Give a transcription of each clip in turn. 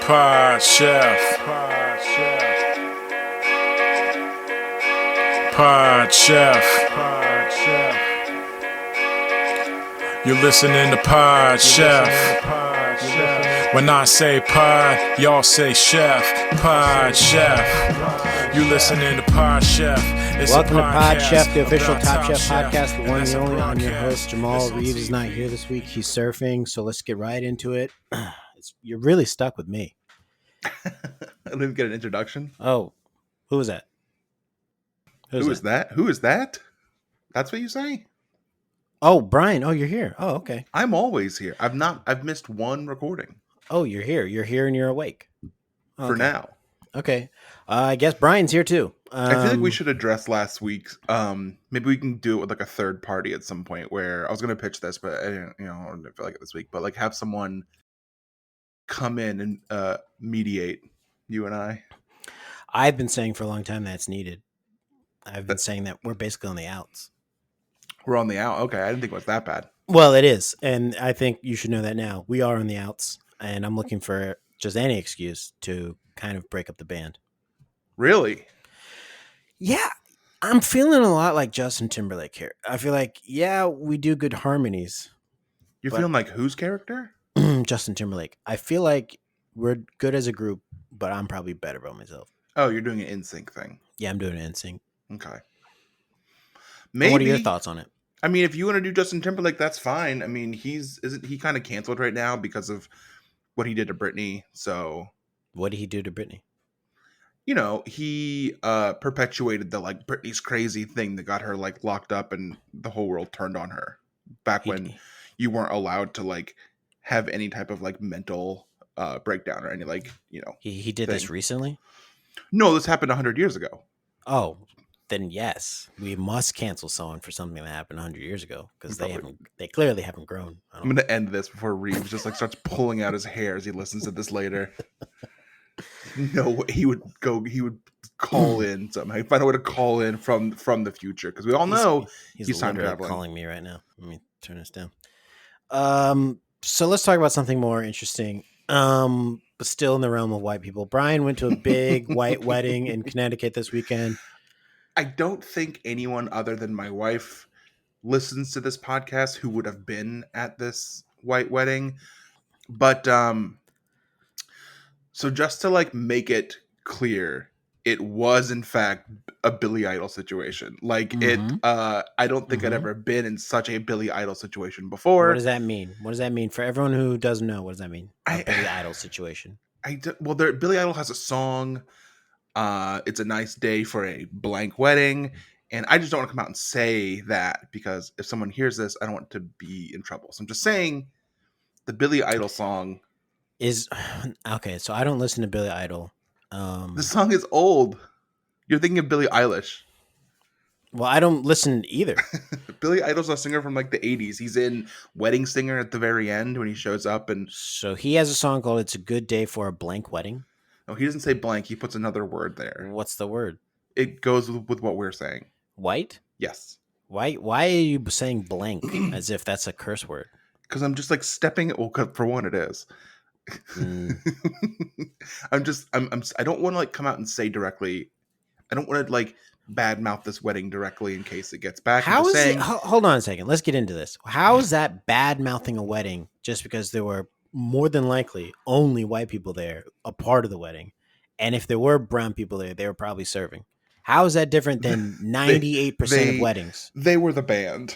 Pod Chef. Pod Chef. You're listening to Pod Chef. When I say pod, y'all say chef. Pod Chef. You listening to Pod Chef. Welcome to Pod Chef, the official Top Chef podcast, the one and only. I'm your host, Jamal Reeves is not here this week. He's surfing, so let's get right into it. You're really stuck with me. I didn't get an introduction. Oh, who was that? Who is that? Who is that? That's what you say? Oh, Brian. Oh, you're here. Oh, okay. I'm always here. I've missed one recording. Oh, you're here. You're here and you're awake. For now. Okay. I guess Brian's here too. I feel like we should address last week's. Maybe we can do it with like a third party at some point. Where I was going to pitch this, but I didn't. I didn't feel like it this week. But like, have someone come in and mediate you and I. I've been saying for a long time that's needed. I've been saying that we're basically on the outs. We're on the out. Okay, I didn't think it was that bad. Well, it is, and I think you should know that now. We are on the outs, and I'm looking for just any excuse to kind of break up the band. Really? Yeah, I'm feeling a lot like Justin Timberlake here. I feel like, yeah, we do good harmonies. You're feeling like whose character? Justin Timberlake. I feel like we're good as a group, but I'm probably better by myself. Oh, you're doing an NSYNC thing. Yeah, I'm doing an NSYNC. Okay. Maybe. What are your thoughts on it? I mean, if you want to do Justin Timberlake, that's fine. I mean, isn't he kind of canceled right now because of what he did to Britney? So what did he do to Britney? He perpetuated the like Britney's crazy thing that got her like locked up and the whole world turned on her back when you weren't allowed to like have any type of like mental breakdown or any like, He did this recently? No, this happened 100 years ago. Oh, then yes, we must cancel someone for something that happened 100 years ago because they clearly haven't grown. I'm going to end this before Reeves just like starts pulling out his hair as he listens to this later. No, he would call in somehow. He'd find a way to call in from the future because we all know he's time traveling. Calling me right now. Let me turn this down. So let's talk about something more interesting. But still in the realm of white people. Brian went to a big white wedding in Connecticut this weekend. I don't think anyone other than my wife listens to this podcast who would have been at this white wedding. But so just to like make it clear, it was in fact a Billy Idol situation. Like I don't think I'd ever been in such a Billy Idol situation before. What does that mean? What does that mean for everyone who doesn't know? What does that mean? Billy Idol situation. Billy Idol has a song. It's a nice day for a blank wedding. And I just don't want to come out and say that because if someone hears this, I don't want to be in trouble. So I'm just saying the Billy Idol song is okay. So I don't listen to Billy Idol. The song is old. You're thinking of Billie Eilish. Well, I don't listen either. Billy Idol's a singer from like the 80s. He's in Wedding Singer at the very end when he shows up. And so he has a song called It's a Good Day for a Blank Wedding. No, he doesn't say blank. He puts another word there. What's the word? It goes with what we're saying. White? Yes. Why are you saying blank as if that's a curse word? Because I'm just like stepping. Well, for one, it is. I don't want to like come out and say directly. I don't want to like badmouth this wedding directly in case it gets back. How is it? Hold on a second. Let's get into this. How is that bad mouthing a wedding just because there were more than likely only white people there, a part of the wedding, and if there were brown people there, they were probably serving? How is that different than 98% of weddings? They were the band.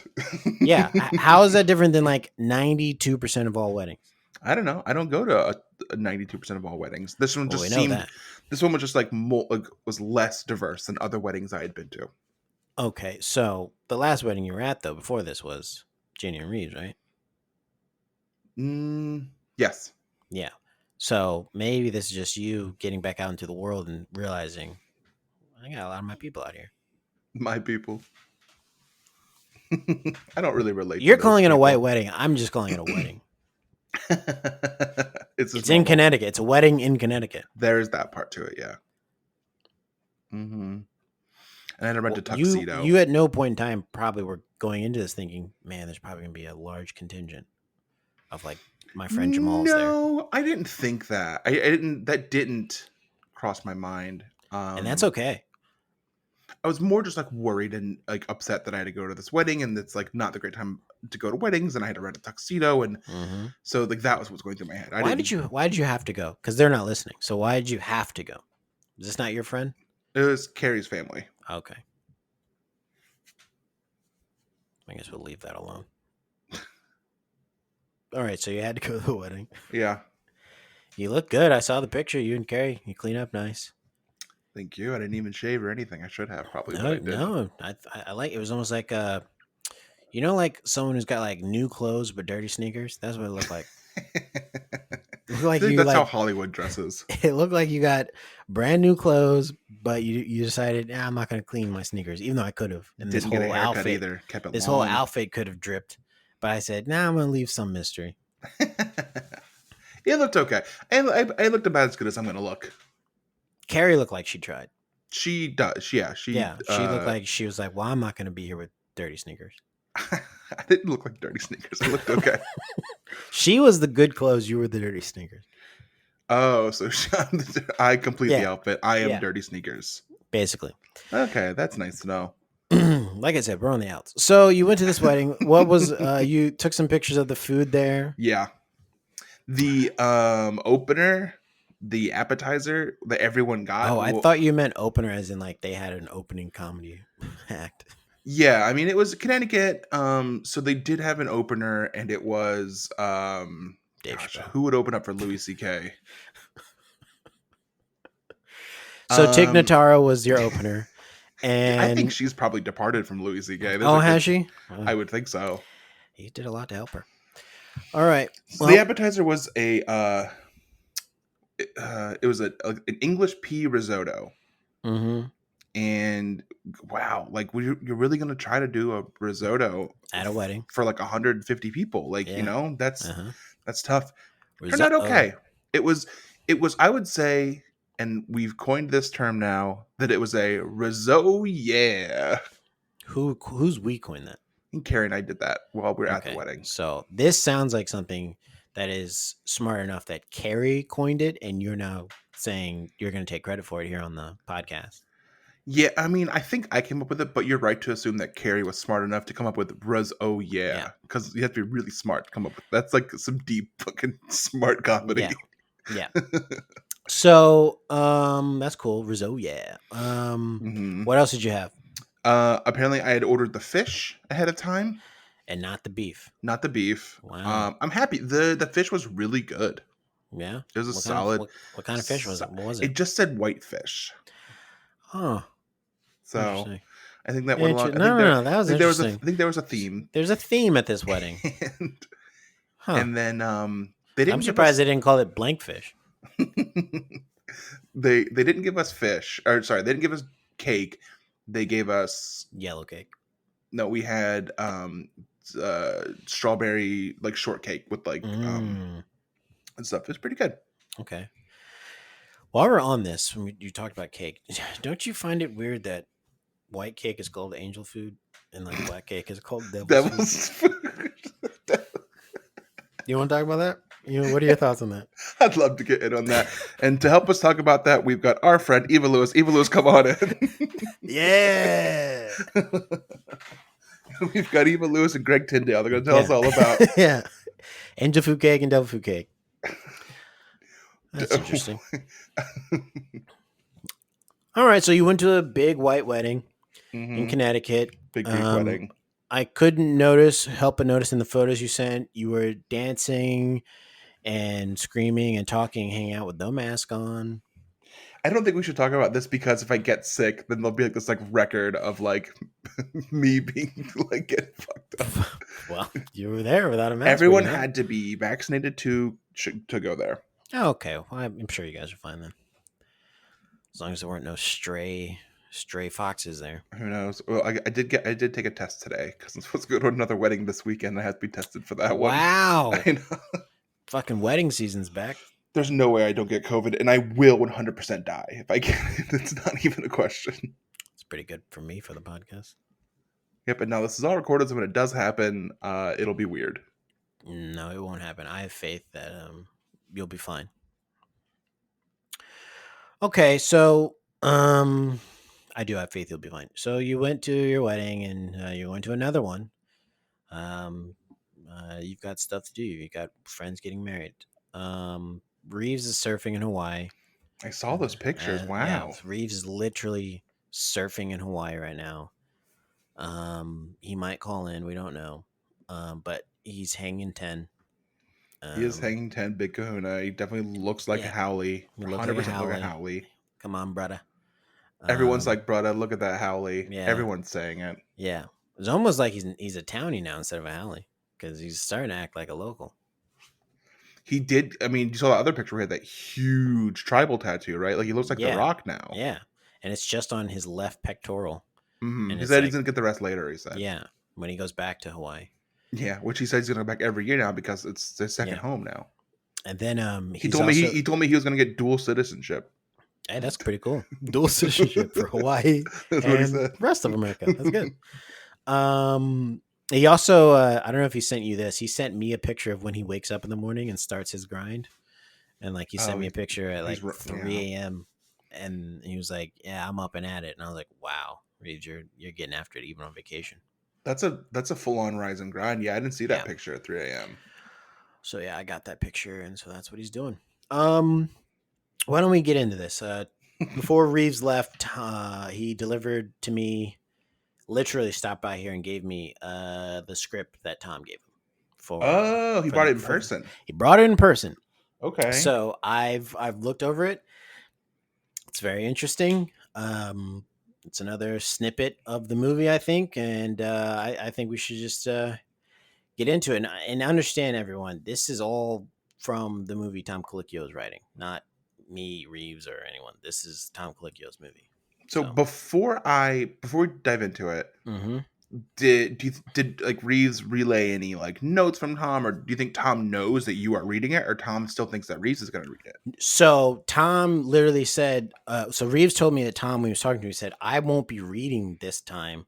Yeah. How is that different than like 92% of all weddings? I don't know. I don't go to 92% of all weddings. This one just seemed. This one was just like more, was less diverse than other weddings I had been to. Okay, so the last wedding you were at, though, before this was Jenny and Reeves, right? Yes. Yeah. So maybe this is just you getting back out into the world and realizing I got a lot of my people out here. My people. I don't really relate. You're calling it a white wedding. I'm just calling it a wedding. It's in Connecticut. It's a wedding in Connecticut. There's that part to it, yeah. And I rent a tuxedo. You at no point in time probably were going into this thinking, man, there's probably gonna be a large contingent of like my friend Jamal's there. No, I didn't think that. I didn't. That didn't cross my mind. And that's okay. I was more just like worried and like upset that I had to go to this wedding, and it's like not the great time to go to weddings, and I had to rent a tuxedo, and so like that was what's going through my head. Why did you have to go? Because they're not listening. So why did you have to go? Is this not your friend? It was Carrie's family. Okay. I guess we'll leave that alone. All right, so you had to go to the wedding. Yeah. You look good. I saw the picture. You and Carrie. You clean up nice. Thank you. I didn't even shave or anything. I should have probably. No, But I did. no. I like it. Was almost like like someone who's got like new clothes but dirty sneakers. That's what it looked like. It looked like I think you that's like how Hollywood dresses. it looked like you got brand new clothes, but you decided I'm not going to clean my sneakers, even though I could have. And Didn't get a haircut either. Kept it this long. whole outfit could have dripped, but I said, "Nah, I'm going to leave some mystery." It looked okay. I looked about as good as I'm going to look. Carrie looked like she tried. She does. She looked like she was like, "Well, I'm not going to be here with dirty sneakers." I didn't look like dirty sneakers. I looked okay. She was the good clothes. You were the dirty sneakers. Oh, so I complete the outfit. I am Yeah. dirty sneakers. Basically. Okay, that's nice to know. Like I said, we're on the outs. So you went to this wedding. What was you took some pictures of the food there? Yeah. The opener, the appetizer that everyone got. Oh, I thought you meant opener as in like they had an opening comedy act. Yeah, I mean it was Connecticut. So they did have an opener, and it was Dave Chappelle. who would open up for Louis C.K. So Tig Notaro was your opener, and I think she's probably departed from Louis C.K. Has she? I would think so. He did a lot to help her. All right. So the appetizer was it was an English pea risotto. Mm-hmm. And wow, like you're really gonna try to do a risotto at a wedding for like 150 people? Like that's tough. Turned out Risotto. okay. It was I would say, and we've coined this term now, that it was a risotto. Yeah. Who's we coined that? And Carrie and I did that while we were at the wedding. So this sounds like something that is smart enough that Carrie coined it, and you're now saying you're going to take credit for it here on the podcast. Yeah, I mean, I think I came up with it, but you're right to assume that Carrie was smart enough to come up with because you have to be really smart to come up with that's like some deep fucking smart comedy. Yeah. So that's cool. Risotto, yeah. What else did you have? Apparently I had ordered the fish ahead of time. And not the beef. Not the beef. Wow. I'm happy. The fish was really good. Yeah. It was solid. What kind of fish was it? What was it? It just said white fish. Oh. So I think that went along. No, that was interesting. I think there was a theme. There's a theme at this wedding. And then they didn't. I'm surprised they didn't call it blank fish. They didn't give us fish. Or sorry, they didn't give us cake. They gave us yellow cake. No, we had strawberry like shortcake with like and stuff. It was pretty good. Okay. While we're on this, when you talked about cake, don't you find it weird that white cake is called angel food and like black cake is called devil's food? You want to talk about that? What are your thoughts on that? I'd love to get in on that. And to help us talk about that, we've got our friend Eva Lewis. Eva Lewis, come on in. Yeah. We've got Eva Lewis and Greg Tyndale. They're going to tell us all about angel food cake and devil food cake. That's interesting. All right, so you went to a big white wedding in Connecticut. Big wedding. I couldn't help but notice in the photos you sent, you were dancing and screaming and talking, hanging out with no mask on. I don't think we should talk about this because if I get sick, then there'll be like this like record of like me being like getting fucked up. Well, you were there without a mask. Everyone had to be vaccinated to go there. Oh, okay. Well, I'm sure you guys are fine then. As long as there weren't no stray foxes there. Who knows? Well, I did take a test today because I'm supposed to go to another wedding this weekend. I have to be tested for that one. Wow. I know. Fucking wedding season's back. There's no way I don't get COVID, and I will 100% die if I get it. It's not even a question. It's pretty good for me for the podcast. Yep, and now this is all recorded, so when it does happen, it'll be weird. No, it won't happen. I have faith that you'll be fine. Okay, so I do have faith you'll be fine. So you went to your wedding and you went to another one. Um, you've got stuff to do. You got friends getting married. Reeves is surfing in Hawaii. I saw those pictures. Yeah, Wow. Reeves is literally surfing in Hawaii right now. He might call in. We don't know. But he's hanging 10. He is hanging 10, big kahuna. He definitely looks like a Yeah, Howley. he looks like a 100% look like Howley. Howley. Come on, brother. Everyone's like, brother, look at that Howley. Yeah. Everyone's saying it. Yeah. It's almost like he's a townie now instead of a Howley because he's starting to act like a local. He did. I mean, you saw the other picture where he had that huge tribal tattoo, right? Like he looks like The Rock now. Yeah. And it's just on his left pectoral. Mm-hmm. And He said he's going to get the rest later, he said. Yeah. When he goes back to Hawaii. Yeah, which he said he's going to go back every year now because it's their second home now. And then he told me he was going to get dual citizenship. Hey, that's pretty cool. Dual citizenship for Hawaii and the rest of America. That's good. He also, I don't know if he sent you this. He sent me a picture of when he wakes up in the morning and starts his grind. And like he sent me a picture at like 3 a.m. And he was like, "Yeah, I'm up and at it." And I was like, "Wow, Reeves, you're getting after it even on vacation." That's a full on rise and grind. Yeah, I didn't see that picture at 3 a.m. So yeah, I got that picture, and so that's what he's doing. Why don't we get into this? Before Reeves left, he delivered to me, literally stopped by here and gave me the script that Tom gave him. He brought it in person. He brought it in person. Okay. So I've looked over it. It's very interesting. It's another snippet of the movie, I think, and I think we should just get into it and understand, everyone. This is all from the movie Tom Colicchio is writing, not me, Reeves, or anyone. This is Tom Colicchio's movie. So before we dive into it, did like Reeves relay any like notes from Tom, or do you think Tom knows that you are reading it, or Tom still thinks that Reeves is going to read it? So Tom literally said, so Reeves told me that Tom, when he was talking to me, he said, "I won't be reading this time.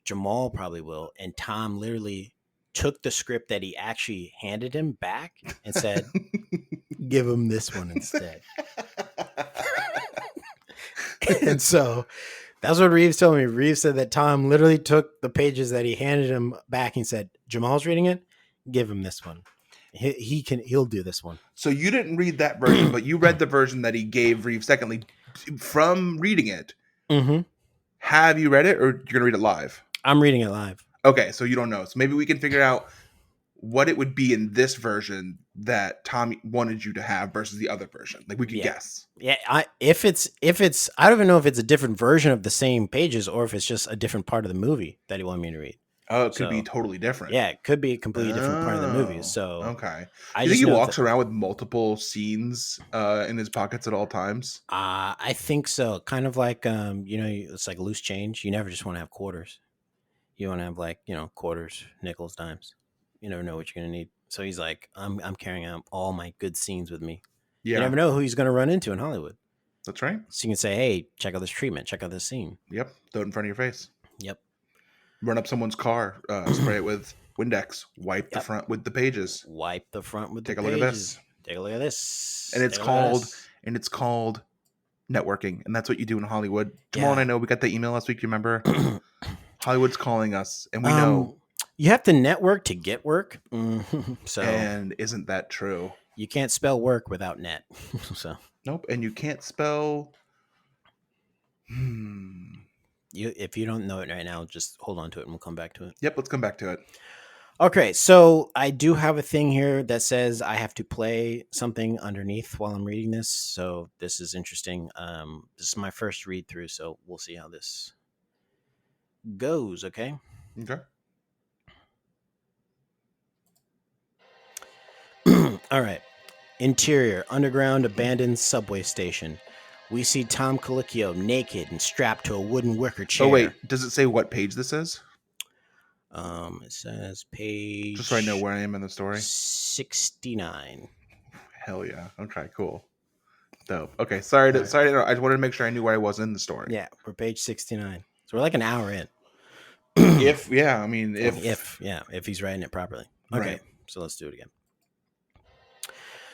Jamal probably will." And Tom literally took the script that he actually handed him back and said, "Give him this one instead." And so that's what Reeves told me. Reeves said that Tom literally took the pages that he handed him back and said, "Jamal's reading it. Give him this one. He'll do this one." So you didn't read that version, but you read the version that he gave Reeves. Secondly, from reading it, have you read it, or you're going to read it live? I'm reading it live. Okay, so you don't know. So maybe we can figure out what it would be in this version that Tom wanted you to have versus the other version. Like we could guess. Yeah, if it's I don't even know if it's a different version of the same pages or if it's just a different part of the movie that he wanted me to read. Oh, it could be totally different. Yeah, it could be a completely different part of the movie. So okay. Do you think he walks around with multiple scenes in his pockets at all times? I think so. Kind of like it's like loose change. You never just want to have quarters. You want to have like, quarters, nickels, dimes. You never know what you're going to need. So he's like, I'm carrying out all my good scenes with me. Yeah. You never know who he's going to run into in Hollywood. That's right. So you can say, "Hey, check out this treatment. Check out this scene." Yep. Throw it in front of your face. Yep. Run up someone's car, spray it with Windex, wipe the front with the pages. Wipe the front with the pages. Take a look at this. Take a look at this. And it's called networking. And that's what you do in Hollywood. Jamal and I know we got the email last week. You remember? Hollywood's calling us, and we know you have to network to get work. So, and isn't that true? You can't spell work without net. So nope, and you can't spell. If you don't know it right now, just hold on to it, and we'll come back to it. Yep, let's come back to it. Okay, so I do have a thing here that says I have to play something underneath while I'm reading this. So this is interesting. This is my first read through, so we'll see how this goes. Okay. All right. Interior, underground, abandoned subway station. We see Tom Colicchio naked and strapped to a wooden wicker chair. Oh wait, does it say what page this is? It says page. Just so I know where I am in the story. 69. Hell yeah. Okay, cool. Dope. Okay, sorry. I just wanted to make sure I knew where I was in the story. Yeah, we're page 69. So we're like an hour in. if he's writing it properly. Okay, Right. so let's do it again.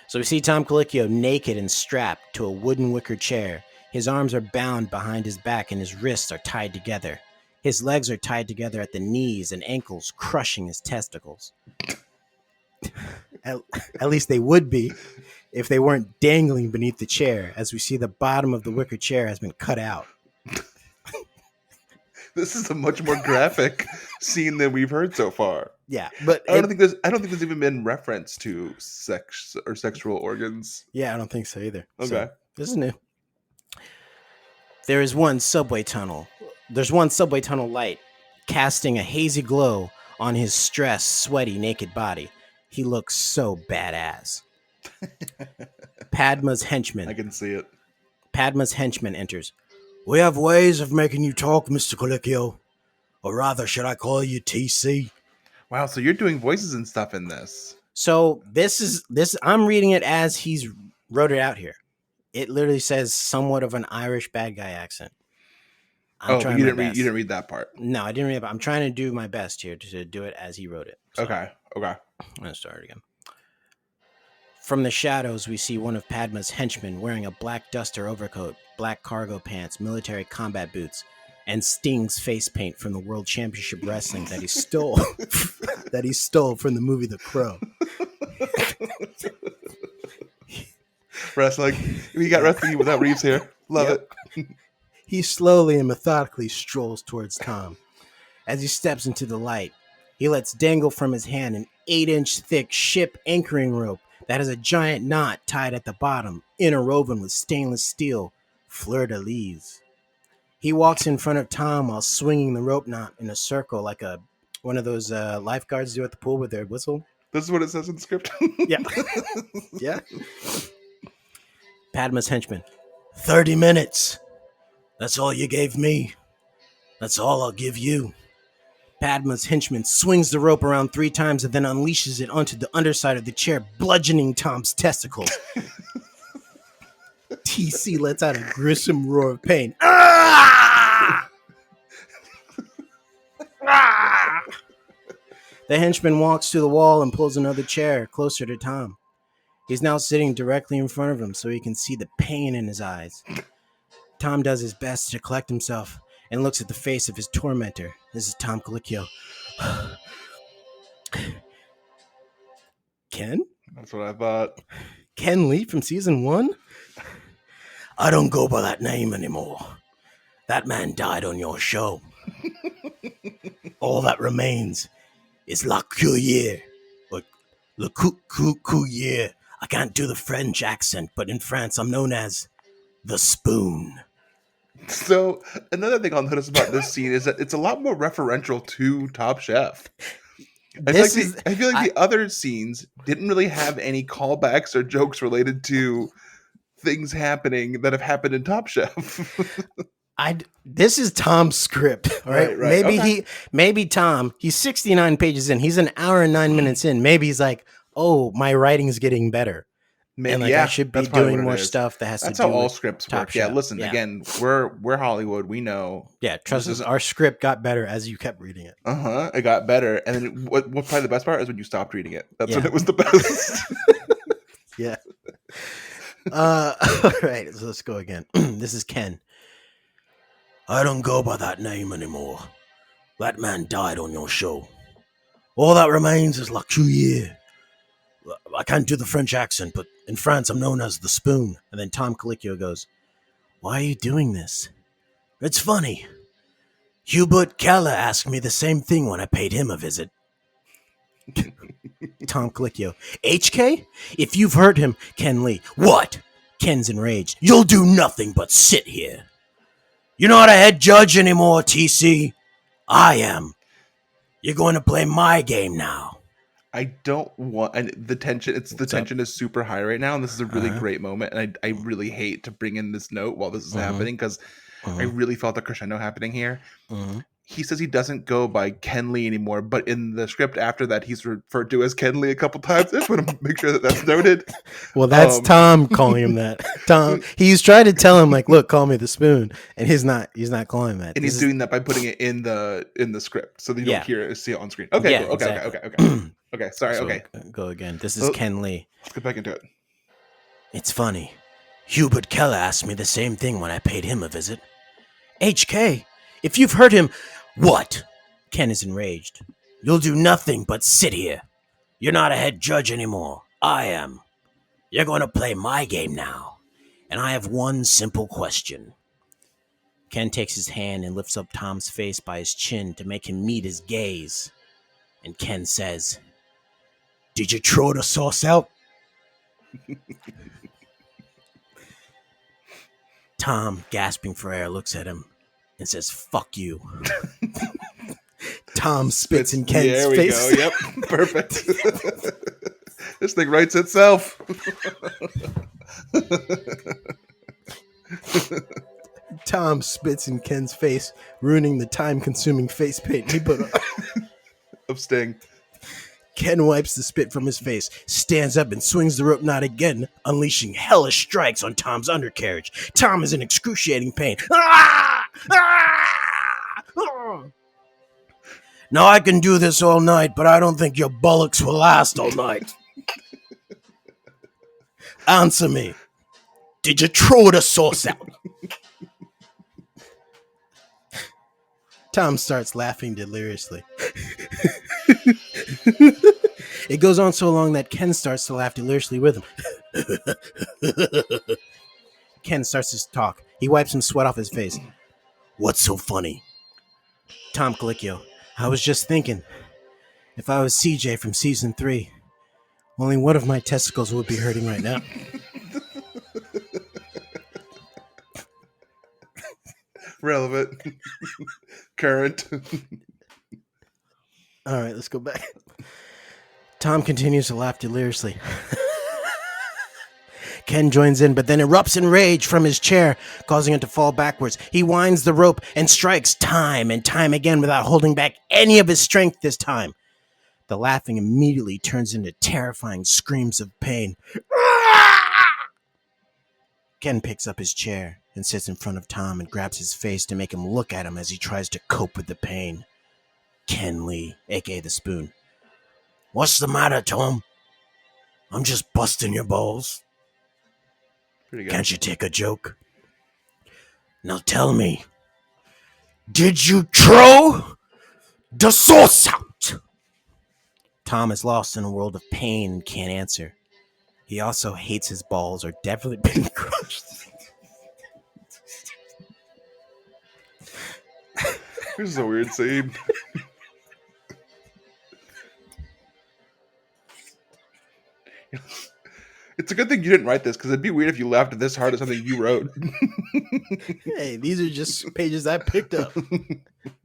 So we see Tom Colicchio naked and strapped to a wooden wicker chair. His arms are bound behind his back and his wrists are tied together. His legs are tied together at the knees and ankles, crushing his testicles. At least they would be if they weren't dangling beneath the chair, as we see the bottom of the wicker chair has been cut out. This is a much more graphic scene than we've heard so far. Yeah, but I don't think there's even been reference to sex or sexual organs. yeah, I don't think so either. Okay. So, this is new. There's one subway tunnel light casting a hazy glow on his stressed, sweaty, naked body. He looks so badass. Padma's henchman. I can see it. Padma's henchman enters. We have ways of making you talk, Mr. Colicchio. Or rather, should I call you TC? Wow, so you're doing voices and stuff in this. So this I'm reading it as he's wrote it out here. It literally says somewhat of an Irish bad guy accent. But you didn't read that part. No, I didn't read it, but I'm trying to do my best here to do it as he wrote it. So, Okay. I'm going to start it again. From the shadows, we see one of Padma's henchmen wearing a black duster overcoat, black cargo pants, military combat boots, and Sting's face paint from the World Championship Wrestling that he stole from the movie The Crow. Wrestling. We got wrestling without Reeves here. Love it. He slowly and methodically strolls towards Tom. As he steps into the light, he lets dangle from his hand an 8-inch thick ship anchoring rope that has a giant knot tied at the bottom, interwoven with stainless steel fleur-de-lis. He walks in front of Tom while swinging the rope knot in a circle like one of those lifeguards do at the pool with their whistle. This is what it says in the script. Yeah. Yeah. Padma's henchman. 30 minutes. That's all you gave me. That's all I'll give you. Padma's henchman swings the rope around 3 times and then unleashes it onto the underside of the chair, bludgeoning Tom's testicles. TC lets out a gruesome roar of pain. Ah! Ah! The henchman walks to the wall and pulls another chair closer to Tom. He's now sitting directly in front of him so he can see the pain in his eyes. Tom does his best to collect himself and looks at the face of his tormentor. This is Tom Colicchio. Ken? That's what I thought. Ken Lee from season 1? I don't go by that name anymore. That man died on your show. All that remains is La Cuillère. Or Le Cuillère. I can't do the French accent, but in France I'm known as the Spoon. So another thing I'll notice about this scene is that it's a lot more referential to Top Chef. I feel like the other scenes didn't really have any callbacks or jokes related to things happening that have happened in Top Chef. This is Tom's script, all right? Maybe Tom, he's 69 pages in. He's an hour and 9 minutes in. Maybe he's like, oh, my writing's getting better. And I should be doing more stuff that has to do with That's how all scripts work. Top Chef. Yeah, listen, again, we're Hollywood. We know. Yeah, trust us. Our script got better as you kept reading it. It got better. And then what probably the best part is when you stopped reading it. That's when it was the best. Yeah. All right, so let's go again. This is Ken. I don't go by that name anymore. That man died on your show. All that remains is La Cuillère. I can't do the French accent, but in France I'm known as the Spoon. And then Tom Colicchio goes, why are you doing this? It's funny. Hubert Keller asked me the same thing when I paid him a visit. Tom Colicchio. HK? If you've heard him, Ken Lee. What? Ken's enraged. You'll do nothing but sit here. You're not a head judge anymore, TC. I am. You're going to play my game now. I don't want, and the tension. Tension is super high right now, and this is a really great moment. And I really hate to bring in this note while this is happening because I really felt the crescendo happening here. He says he doesn't go by Ken Lee anymore, but in the script after that, he's referred to as Ken Lee a couple times. I just want to make sure that that's noted. Well, that's Tom calling him that. Tom, he's trying to tell him like, look, call me the Spoon, and he's not calling him that. And doing that by putting it in the script so that you don't see it on screen. Okay, yeah, cool. Okay. Okay, sorry. So Okay, go again. This is Ken Lee. let's get back into it. It's funny. Hubert Keller asked me the same thing when I paid him a visit. HK, if you've heard him... What? Ken is enraged. You'll do nothing but sit here. You're not a head judge anymore. I am. You're going to play my game now. And I have one simple question. Ken takes his hand and lifts up Tom's face by his chin to make him meet his gaze. And Ken says, Did you throw the sauce out? Tom, gasping for air, looks at him and says, Fuck you. Tom spits in Ken's there we face. go. Yep, perfect. This thing writes itself. Tom spits in Ken's face, ruining the time-consuming face paint he put on. Of Sting. Ken wipes the spit from his face, stands up and swings the rope knot again, unleashing hellish strikes on Tom's undercarriage. Tom is in excruciating pain. Ah! Ah! Ah! Now I can do this all night, but I don't think your bollocks will last all night. Answer me. Did you throw the sauce out? Tom starts laughing deliriously. It goes on so long that Ken starts to laugh deliriously with him. Ken starts to talk. He wipes some sweat off his face. What's so funny? Tom Colicchio, I was just thinking, if I was CJ from season 3, only one of my testicles would be hurting right now. Relevant. Current. All right, let's go back. Tom continues to laugh deliriously. Ken joins in, but then erupts in rage from his chair, causing him to fall backwards. He winds the rope and strikes time and time again without holding back any of his strength this time. The laughing immediately turns into terrifying screams of pain. Ken picks up his chair and sits in front of Tom and grabs his face to make him look at him as he tries to cope with the pain. Ken Lee, a.k.a. the Spoon. What's the matter, Tom? I'm just busting your balls. Pretty good. Can't you take a joke? Now tell me, did you throw the sauce out? Tom is lost in a world of pain and can't answer. He also hates his balls are definitely being crushed. This is a weird scene. It's a good thing you didn't write this, because it'd be weird if you laughed this hard at something you wrote. Hey, these are just pages I picked up.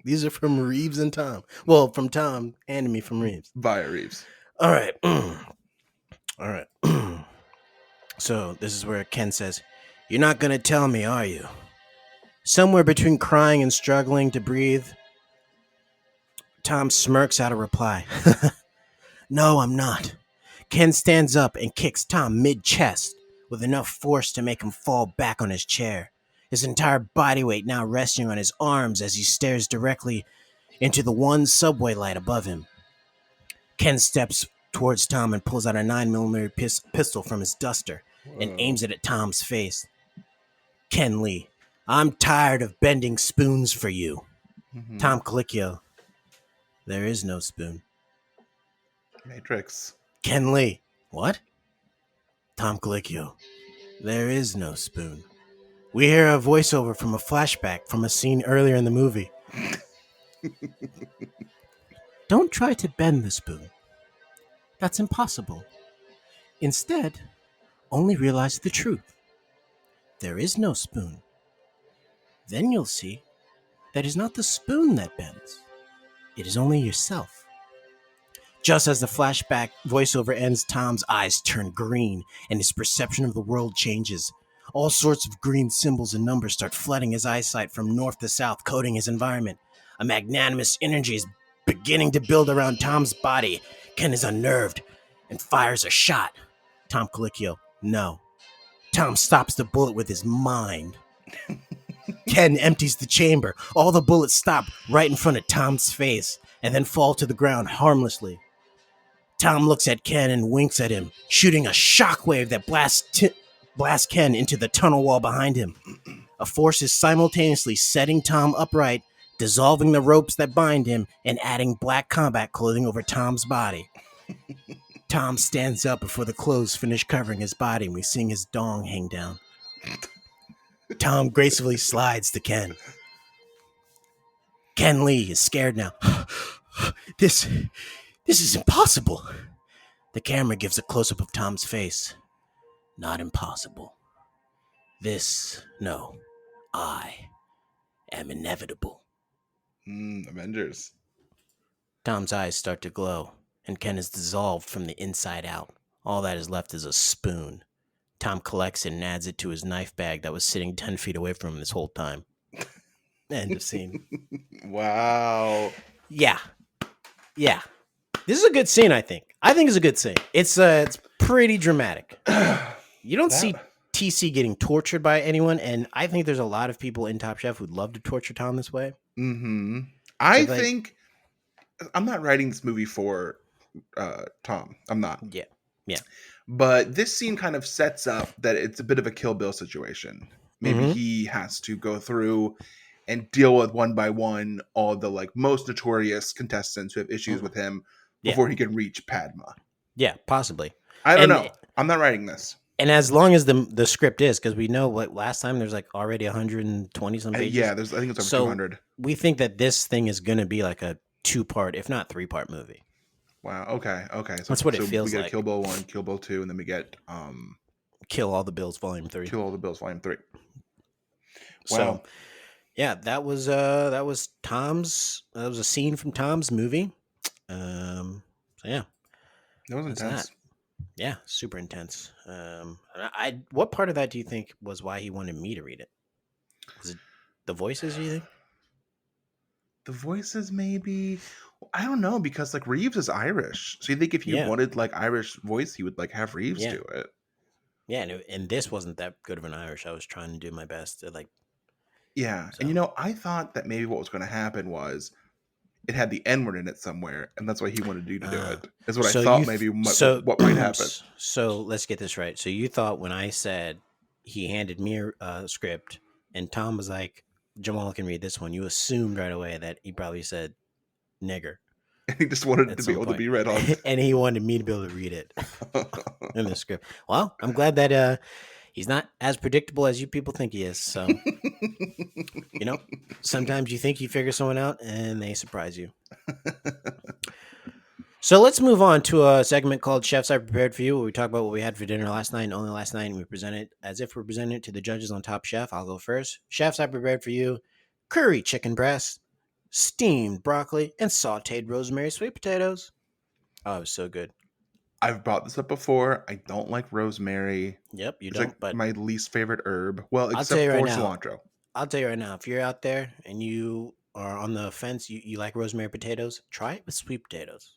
These are from Reeves and Tom. Well, from Tom and me from Reeves. Via Reeves. All right. All right. So this is where Ken says, You're not going to tell me, are you? Somewhere between crying and struggling to breathe, Tom smirks out a reply. No, I'm not. Ken stands up and kicks Tom mid-chest with enough force to make him fall back on his chair, his entire body weight now resting on his arms as he stares directly into the one subway light above him. Ken steps towards Tom and pulls out a 9mm pistol from his duster and aims it at Tom's face. Ken Lee, I'm tired of bending spoons for you. Mm-hmm. Tom Colicchio, there is no spoon. Matrix. Ken Lee, what? Tom Colicchio, there is no spoon. We hear a voiceover from a flashback from a scene earlier in the movie. Don't try to bend the spoon. That's impossible. Instead, only realize the truth. There is no spoon. Then you'll see that it is not the spoon that bends. It is only yourself. Just as the flashback voiceover ends, Tom's eyes turn green and his perception of the world changes. All sorts of green symbols and numbers start flooding his eyesight from north to south, coating his environment. A magnanimous energy is beginning to build around Tom's body. Ken is unnerved and fires a shot. Tom Colicchio, no. Tom stops the bullet with his mind. Ken empties the chamber. All the bullets stop right in front of Tom's face and then fall to the ground harmlessly. Tom looks at Ken and winks at him, shooting a shockwave that blasts Ken into the tunnel wall behind him. A force is simultaneously setting Tom upright, dissolving the ropes that bind him, and adding black combat clothing over Tom's body. Tom stands up before the clothes finish covering his body, and we see his dong hang down. Tom gracefully slides to Ken. Ken Lee is scared now. This is impossible. The camera gives a close-up of Tom's face. Not impossible. I am inevitable. Avengers. Tom's eyes start to glow, and Ken is dissolved from the inside out. All that is left is a spoon. Tom collects it and adds it to his knife bag that was sitting 10 feet away from him this whole time. End of scene. Wow. Yeah. This is a good scene, I think. It's a good scene. It's pretty dramatic. You don't see TC getting tortured by anyone, and I think there's a lot of people in Top Chef who'd love to torture Tom this way. Mm-hmm. I think I'm not writing this movie for Tom. I'm not. Yeah. But this scene kind of sets up that it's a bit of a Kill Bill situation. Maybe he has to go through and deal with one by one all the like most notorious contestants who have issues with him before he can reach Padma. Yeah, possibly. I don't know. I'm not writing this. And as long as the script is, because we know what last time there's like already 120 some pages. Yeah, I think it's over 200. We think that this thing is going to be like a 2-part, if not 3-part movie. Wow. Okay. So that's what it feels like. We get Kill Bill 1, Kill Bill 2, and then we get Kill All the Bills Volume 3. Kill All the Bills Volume 3. Wow. So, yeah, that was Tom's. That was a scene from Tom's movie. So yeah, that was intense. Yeah, super intense. What part of that do you think was why he wanted me to read it? Was it the voices? Do you think the voices? Maybe. I don't know, because like Reeves is Irish, so you think if he wanted like Irish voice, he would like have Reeves do it. Yeah, and this wasn't that good of an Irish. I was trying to do my best to like. Yeah, so. And I thought that maybe what was going to happen was it had the N-word in it somewhere, and that's why he wanted you to do it. That's what I thought what might happen. So let's get this right. So you thought when I said he handed me a script and Tom was like, Jamal can read this one, you assumed right away that he probably said nigger. And he just wanted it to be able to be read on. And he wanted me to be able to read it in the script. Well, I'm glad that he's not as predictable as you people think he is. So, sometimes you think you figure someone out and they surprise you. So let's move on to a segment called Chefs I Prepared for You, where we talk about what we had for dinner last night and only last night, and we present it as if we're presenting it to the judges on Top Chef. I'll go first. Chefs I Prepared for You: curry chicken breast, steamed broccoli, and sauteed rosemary sweet potatoes. Oh, it was so good. I've brought this up before. I don't like rosemary. Yep, you it's don't. Like but my least favorite herb. Well, except for cilantro. I'll tell you right now, if you're out there and you are on the fence, you like rosemary potatoes, try it with sweet potatoes.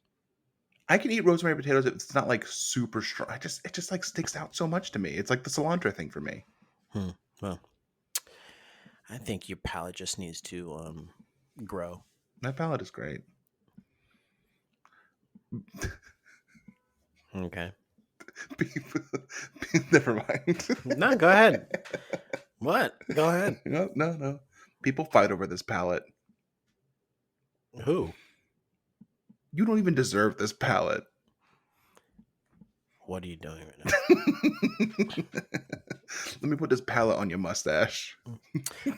I can eat rosemary potatoes if it's not like super strong. It just like sticks out so much to me. It's like the cilantro thing for me. Well, I think your palate just needs to grow. My palate is great. Okay. Never mind. No, go ahead. What? Go ahead. No. People fight over this palate. Who? You don't even deserve this palate. What are you doing right now? Let me put this palate on your mustache.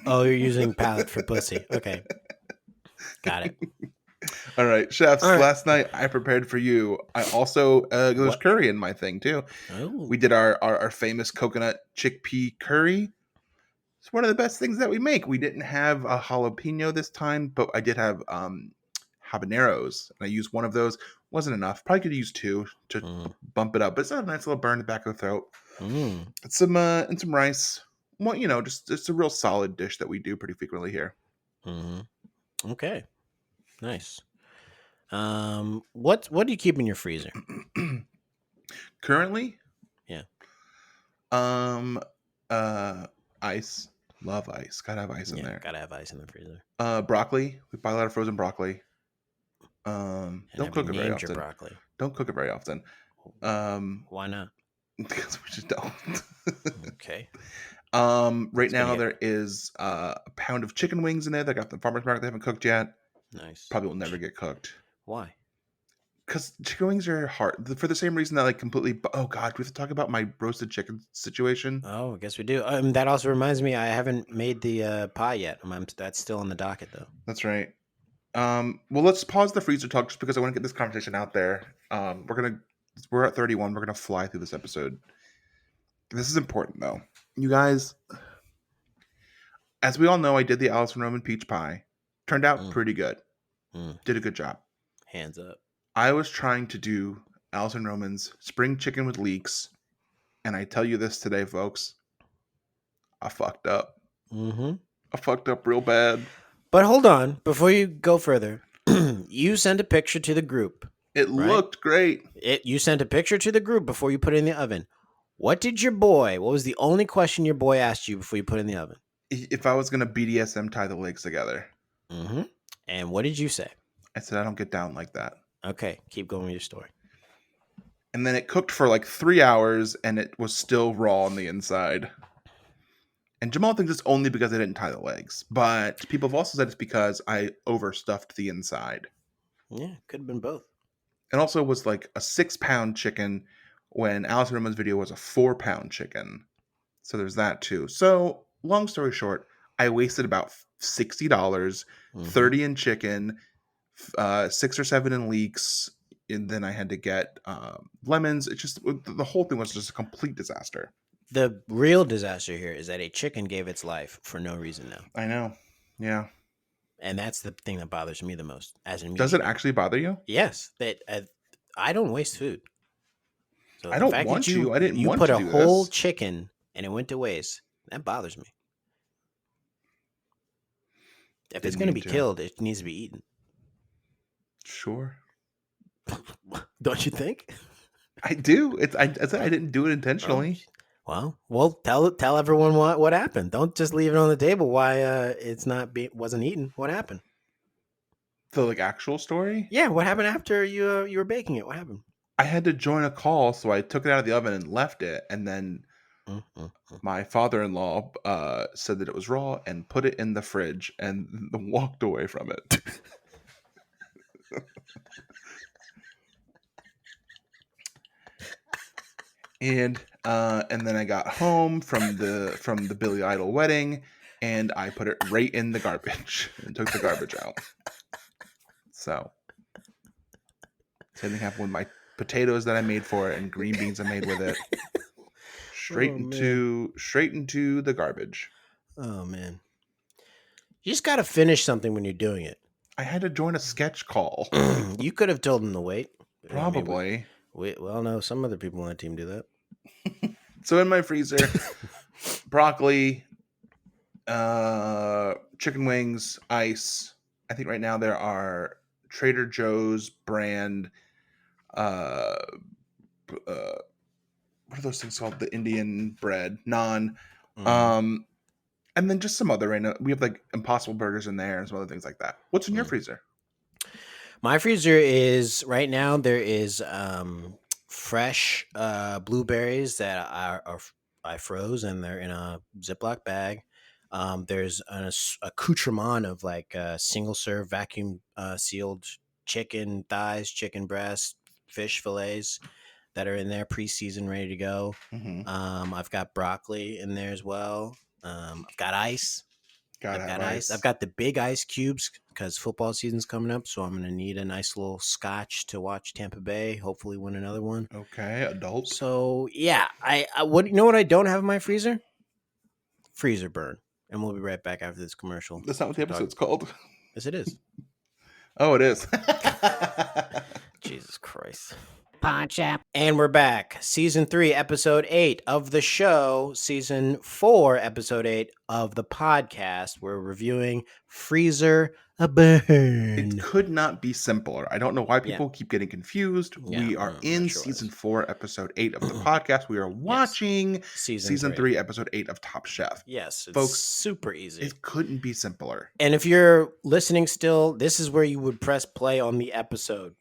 Oh, you're using palate for pussy. Okay. Got it. All right, chefs. All right. Last night I prepared for you. I also there's curry in my thing too. Oh. We did our famous coconut chickpea curry. It's one of the best things that we make. We didn't have a jalapeno this time, but I did have habaneros, and I used one of those. Wasn't enough. Probably could use 2 to bump it up, but it's a nice little burn in the back of the throat. It's some and some rice. Well, just a real solid dish that we do pretty frequently here. Okay. Nice. What do you keep in your freezer? Currently? Yeah. Ice. Love ice. Gotta have ice in there. Gotta have ice in the freezer. Broccoli. We buy a lot of frozen broccoli. And Don't have you cook it very named your often. broccoli? Don't cook it very often. Why not? Because we just don't. Okay. Right It's gonna now get there is a pound of chicken wings in there. They got the farmer's market. They haven't cooked yet. nice. Probably will never get cooked. Why? Because chicken wings are hard for the same reason that like completely. Oh God, we have to talk about my roasted chicken situation. Oh, I guess we do. That also reminds me, I haven't made the pie yet. That's still on the docket, though. That's right. Well, let's pause the freezer talk just because I want to get this conversation out there. We're at 31. We're gonna fly through this episode. This is important though, you guys. As we all know, I did the Allison Roman peach pie. Turned out Mm, pretty good. mm. Did a good job. Hands up. I was trying to do Allison Roman's spring chicken with leeks, and I tell you this today, folks. I fucked up. Mm-hmm. I fucked up real bad. But hold on, before you go further, you sent a picture to the group. It Right? looked great. You sent a picture to the group before you put it in the oven. What was the only question your boy asked you before you put it in the oven? If I was gonna BDSM tie the legs together, Mm-hmm. And what did you say? I said I don't get down like that. Okay, keep going with your story. And then it cooked for like 3 hours, and it was still raw on the inside. And Jamal thinks it's only because I didn't tie the legs, but people have also said it's because I overstuffed the inside. Yeah, could have been both. It also was like a 6-pound chicken when Alice Roman's video was a 4-pound chicken. So there's that too. So long story short, I wasted about $60, dollars Mhm. 30 in chicken, 6 or 7 in leeks, and then I had to get lemons. It just the whole thing was just a complete disaster. The real disaster here is that a chicken gave its life for no reason now. I know. Yeah. And that's the thing that bothers me the most as a meat Does it eater. actually bother you? Yes, that I don't waste food. So I the don't fact want that to. I didn't you want put to a do whole this. chicken and it went to waste. That bothers me. If it's Didn't going to mean be to. killed, it needs to be eaten. Sure. Don't you think? I do. I said I didn't do it intentionally. Well, tell everyone what happened. Don't just leave it on the table. Why it's wasn't eaten? What happened? The like actual story? Yeah, what happened after you were baking it? What happened? I had to join a call, so I took it out of the oven and left it, and then my father-in-law said that it was raw and put it in the fridge and walked away from it. and then I got home from the Billy Idol wedding, and I put it right in the garbage and took the garbage out. So same thing happened with my potatoes that I made for it and green beans I made with it. Straight into the garbage. Oh man. You just got to finish something when you're doing it. I had to join a sketch call. You could have told them to wait. Probably. Well, no, some other people on the team do that. So in my freezer, broccoli, chicken wings, ice. I think right now there are Trader Joe's brand. What are those things called? The Indian bread, naan. And then just some other right now. We have like Impossible Burgers in there and some other things like that. What's in your freezer? My freezer is right now. There is fresh blueberries that I froze and they're in a Ziploc bag. There's an accoutrement of like single serve vacuum sealed chicken thighs, chicken breast, fish fillets that are in there pre-seasoned, ready to go. Mm-hmm. I've got broccoli in there as well. I've got ice. I've got ice. I've got the big ice cubes because football season's coming up, so I'm gonna need a nice little scotch to watch Tampa Bay. Hopefully, win another one. Okay, adult. So yeah, I what you know what I don't have in my freezer? Freezer burn, and we'll be right back after this commercial. That's not what the episode's called. Yes, it is. Oh, it is. Jesus Christ. Pod Chef. And we're back. Season 3, episode 8 of the show. Season 4, episode 8 of the podcast. We're reviewing Freezer a Burn. It could not be simpler. I don't know why people keep getting confused. We are in season 4, episode 8 of the podcast. We are watching season 3, episode 8 of Top Chef. Yes, it's folks, super easy. It couldn't be simpler. And if you're listening still, this is where you would press play on the episode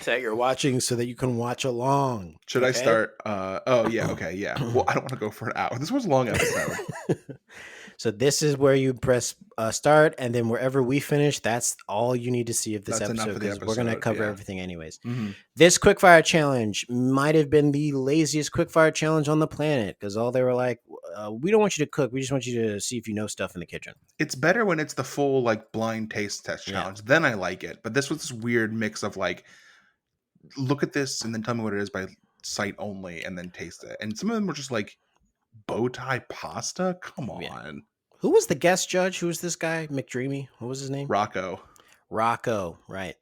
that you're watching so that you can watch along. Should I start? Okay, yeah. Well, I don't want to go for an hour. This was a long episode. So this is where you press start, and then wherever we finish, that's all you need to see of this episode, because we're going to cover everything anyways. Mm-hmm. This quickfire challenge might have been the laziest quickfire challenge on the planet, because all they were like, we don't want you to cook. We just want you to see if you know stuff in the kitchen. It's better when it's the full like blind taste test challenge. Then I like it. But this was this weird mix of like, look at this and then tell me what it is by sight only and then taste it. And some of them were just like, bow tie pasta? Come on. Yeah. Who was the guest judge? Who was this guy? McDreamy? What was his name? Rocco, right.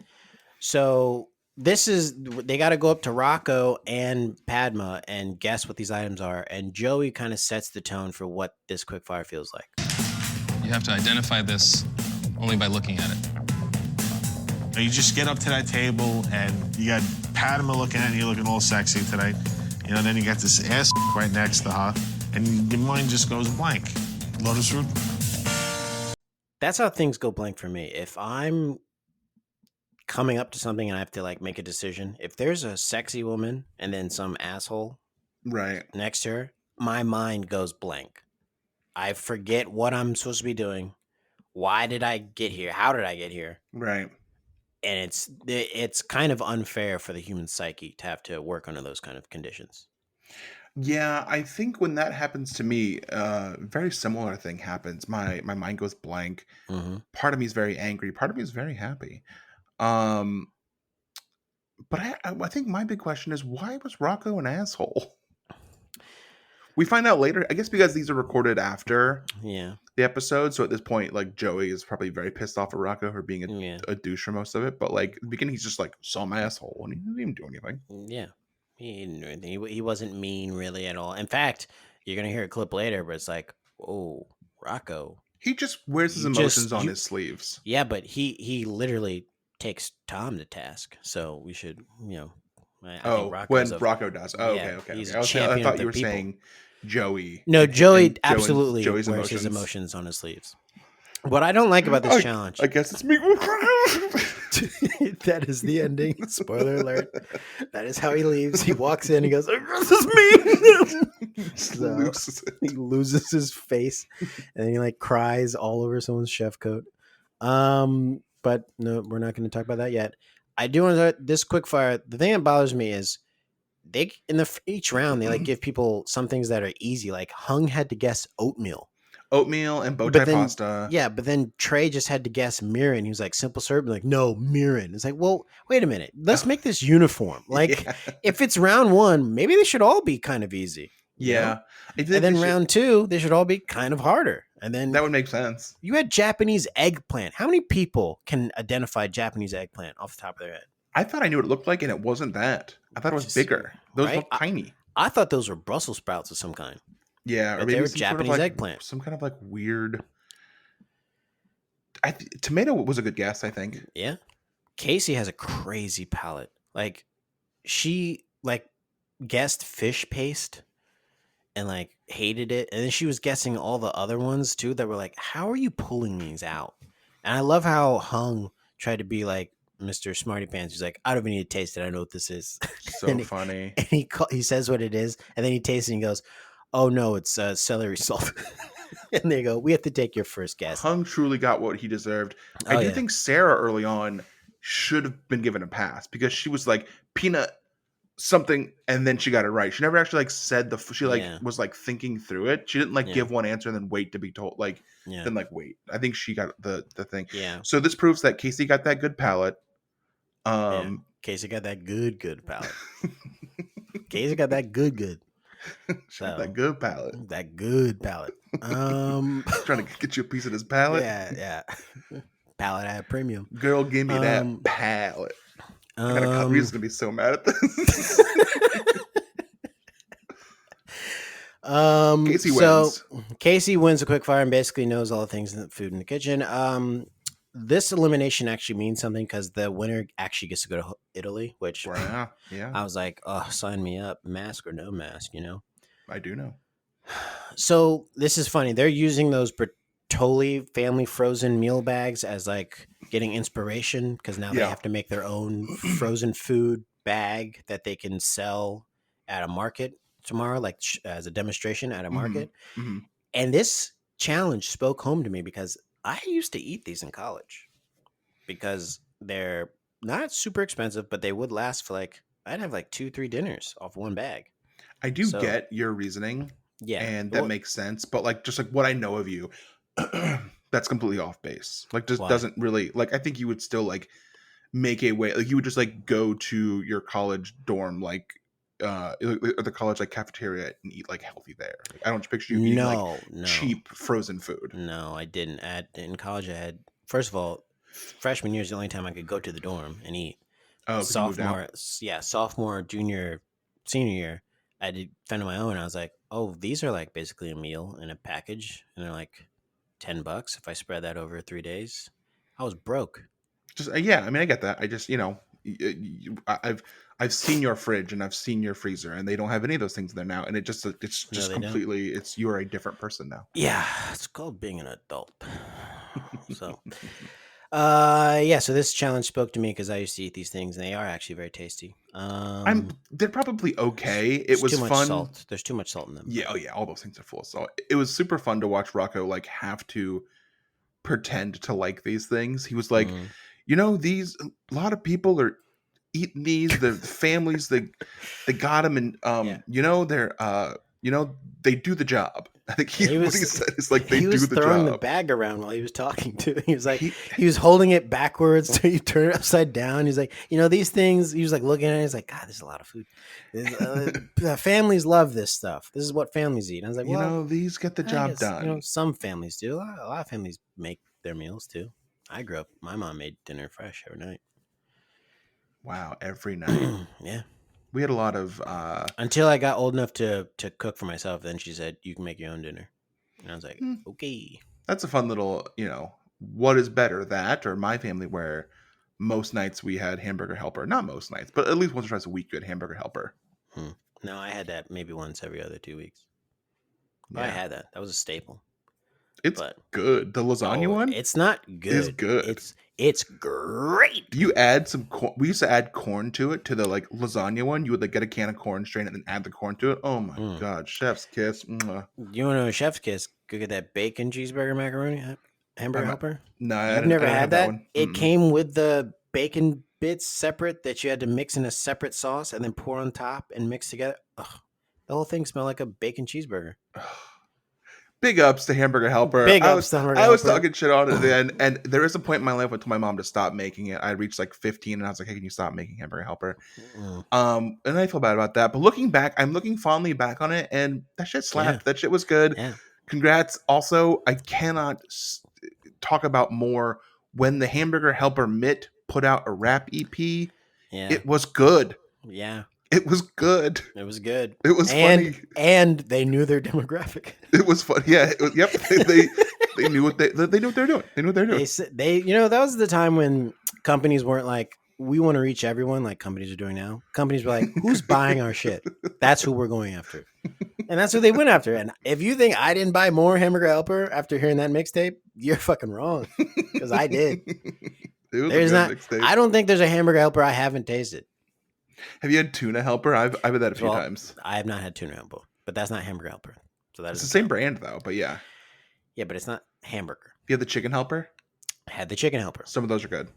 So they got to go up to Rocco and Padma and guess what these items are. And Joey kind of sets the tone for what this quickfire feels like. You have to identify this only by looking at it. You just get up to that table and you got Padma looking at you, looking all sexy today. Then you got this ass right next to her, and your mind just goes blank. Lotus root. That's how things go blank for me. If I'm coming up to something and I have to like make a decision, if there's a sexy woman and then some asshole next to her, my mind goes blank. I forget what I'm supposed to be doing. Why did I get here? How did I get here? Right. And it's kind of unfair for the human psyche to have to work under those kind of conditions. Yeah, I think when that happens to me, very similar thing happens. My mind goes blank. Mm-hmm. Part of me is very angry. Part of me is very happy. But I think my big question is, why was Rocco an asshole? We find out later, I guess because these are recorded after the episode. So at this point, like, Joey is probably very pissed off at Rocco for being a douche for most of it. But like, at the beginning, he's just like, some asshole. And he didn't even do anything. Yeah. He didn't do anything. He wasn't mean really at all. In fact, you're going to hear a clip later, but it's like, oh, Rocco. He just wears his emotions on his sleeves. Yeah, but he literally takes Tom to task. So we should, I think when Rocco does. Oh, okay. I thought you were saying Joey. No, Joey absolutely wears his emotions on his sleeves. What I don't like about this challenge, I guess it's me. That is the ending. Spoiler alert. That is how he leaves. He walks in. He goes, "This is me." So he loses his face, and he like cries all over someone's chef coat. But no, we're not going to talk about that yet. I do want to this quickfire. The thing that bothers me is they each round they like give people some things that are easy. Like Hung had to guess oatmeal and bow tie pasta. Yeah, but then Trey just had to guess mirin. He was like, simple syrup. Like, no, mirin. It's like, well, wait a minute. Let's make this uniform. Like, if it's round 1, maybe they should all be kind of easy. Yeah. And then round 2, they should all be kind of harder. And then that would make sense. You had Japanese eggplant. How many people can identify Japanese eggplant off the top of their head? I thought I knew what it looked like, and it wasn't that. I thought it was bigger. Those look tiny. I thought those were Brussels sprouts of some kind. Yeah, or maybe they were Japanese eggplant. Some kind of like weird. Tomato was a good guess, I think. Yeah, Casey has a crazy palate. Like, she like guessed fish paste and like hated it, and then she was guessing all the other ones too that were like, "How are you pulling these out?" And I love how Hung tried to be like Mr. Smarty Pants. He's like, "I don't even need to taste it. I know what this is." So funny. And he says what it is, and then he tastes it and he goes, "Oh no, it's celery salt." And they go, "We have to take your first guess." Hung truly got what he deserved. I do think Sarah early on should have been given a pass because she was like peanut something, and then she got it right. She never actually like said was like thinking through it. She didn't like give one answer and then wait to be told. Like then like wait. I think she got the thing. Yeah. So this proves that Casey got that good palate. Casey got that good palate. Casey got that good. That good palate. That good palate. Trying to get you a piece of this palate. Yeah. Palate at a premium. Girl, give me that palate. I gotta cut. Reese's gonna be so mad at this. Casey wins. Casey wins a quick fire and basically knows all the things in the food in the kitchen. This elimination actually means something because the winner actually gets to go to Italy, which Yeah, I was like, oh, sign me up, mask or no mask, I do know. So this is funny. They're using those Bertolli family frozen meal bags as like getting inspiration because now they have to make their own frozen food bag that they can sell at a market tomorrow, like as a demonstration at a market. Mm-hmm. And this challenge spoke home to me because I used to eat these in college because they're not super expensive, but they would last for like, I'd have like 2-3 dinners off one bag. I do get your reasoning. Yeah. And that makes sense. But like, just like what I know of you, that's completely off base. Like, just doesn't really, like, I think you would still like make a way, like you would just like go to your college dorm, like, or the college like cafeteria and eat like healthy there. Like, I don't picture you eating like cheap frozen food. No, I didn't. In college, I had, first of all, freshman year is the only time I could go to the dorm and eat. Oh, Sophomore, junior, senior year, I did fend on my own. I was like, oh, these are like basically a meal in a package, and they're like $10 if I spread that over 3 days. I was broke. Just I mean, I get that. I just I've seen your fridge and I've seen your freezer, and they don't have any of those things in there now. And it's just completely don't. You're a different person now. Yeah, it's called being an adult. So. So this challenge spoke to me because I used to eat these things and they are actually very tasty. They're probably okay. It was too much fun. Salt. There's too much salt in them. Yeah, all those things are full of salt. It was super fun to watch Rocco like have to pretend to like these things. He was like, these a lot of people are eating these. The families they got them, and they're they do the job. I think what he said is like they do the job. He was throwing the bag around while he was talking to. He was like he was holding it backwards so you turn it upside down. He's like, these things. He was like looking at it. He's like, God, there's a lot of food. Families love this stuff. This is what families eat. And I was like, well, these get the job done. Some families do. A lot of families make their meals too. I grew up. My mom made dinner fresh every night. Wow, every night. Yeah. We had a lot of until I got old enough to cook for myself. Then she said, "You can make your own dinner," and I was like, "Okay." That's a fun little, what is better, that or my family, where most nights we had hamburger helper. Not most nights, but at least once or twice a week we had hamburger helper. No, I had that maybe once every other 2 weeks. But I had that. That was a staple. It's good. The lasagna one? It's not good. It's good. It's great. You add some corn. We used to add corn to it, to the like lasagna one. You would like get a can of corn, strain it, and then add the corn to it. Oh my God. Chef's kiss. Mwah. You want to know a chef's kiss? Go get that bacon cheeseburger macaroni hamburger helper. No, I've never had that. One. It came with the bacon bits separate that you had to mix in a separate sauce and then pour on top and mix together. Ugh. The whole thing smelled like a bacon cheeseburger. Big ups to Hamburger Helper. Big ups to Hamburger Helper. I was talking shit on it then, and there is a point in my life when I told my mom to stop making it. I reached like 15, and I was like, "Hey, can you stop making Hamburger Helper?" And I feel bad about that. But looking back, I'm looking fondly back on it, and that shit slapped. Yeah. That shit was good. Yeah. Congrats. Also, I cannot talk about more when the Hamburger Helper Mitt put out a rap EP. Yeah, it was good. Yeah. It was good. It was good. It was funny. And they knew their demographic. It was fun. Yeah. Yep. They knew what they knew what they were doing. They knew what they were doing. They that was the time when companies weren't like, we want to reach everyone like companies are doing now. Companies were like, who's buying our shit? That's who we're going after. And that's who they went after. And if you think I didn't buy more Hamburger Helper after hearing that mixtape, you're fucking wrong. Because I did. I don't think there's a Hamburger Helper I haven't tasted. Have you had Tuna Helper? I've had that a few times. I have not had Tuna Helper, but that's not Hamburger Helper. So that's the same brand though, but yeah. Yeah, but it's not hamburger. You had the Chicken Helper? I had the Chicken Helper. Some of those are good.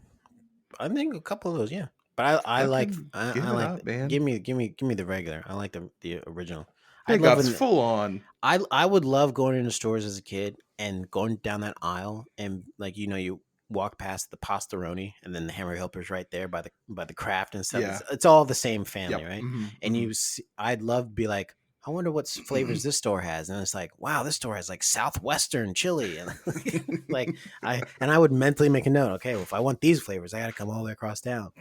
I think a couple of those, yeah. But I like give me the regular. I like the original. Big ups, full on. I would love going into stores as a kid and going down that aisle and like you walk past the pastaroni and then the Hamburger Helper's right there by the craft and stuff. Yeah. It's all the same family, right? Mm-hmm, and I'd love to be like, I wonder what flavors this store has, and it's like, wow, this store has like Southwestern chili, and I would mentally make a note. Okay, well, if I want these flavors, I got to come all the way across town.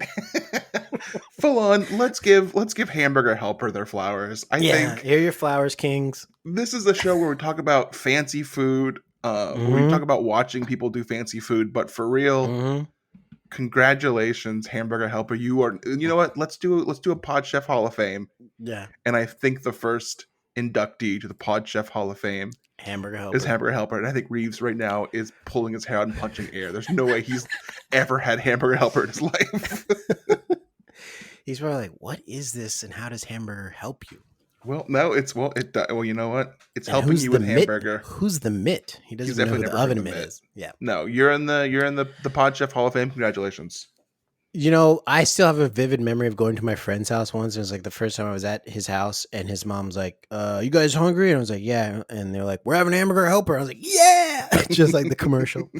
Full on. Let's give Hamburger Helper their flowers. I think here are your flowers, kings. this is the show where we talk about fancy food. Where we talk about watching people do fancy food, but for real, congratulations, Hamburger Helper. You are. You know what? Let's do a Pod Chef Hall of Fame. Yeah, And I think the first inductee to the Pod Chef Hall of Fame Hamburger Helper. is Hamburger Helper. And I think Reeves right now is pulling his hair out and punching air. There's no way he's ever had Hamburger Helper in his life. He's probably like, "What is this, and how does hamburger help you?" Well, no, well, you know what? It's And helping who's you the with mitt? hamburger. Who's the mitt? He doesn't He's even know who definitely the never oven heard of mitt the mitt. is. Yeah. No, you're in the Pod Chef Hall of Fame. Congratulations. You know, I still have a vivid memory of going to my friend's house once. It was like the first time I was at his house, and his mom's like, "You guys hungry?" And I was like, "Yeah." And they're like, "We're having Hamburger Helper." I was like, "Yeah!" Just like the commercial.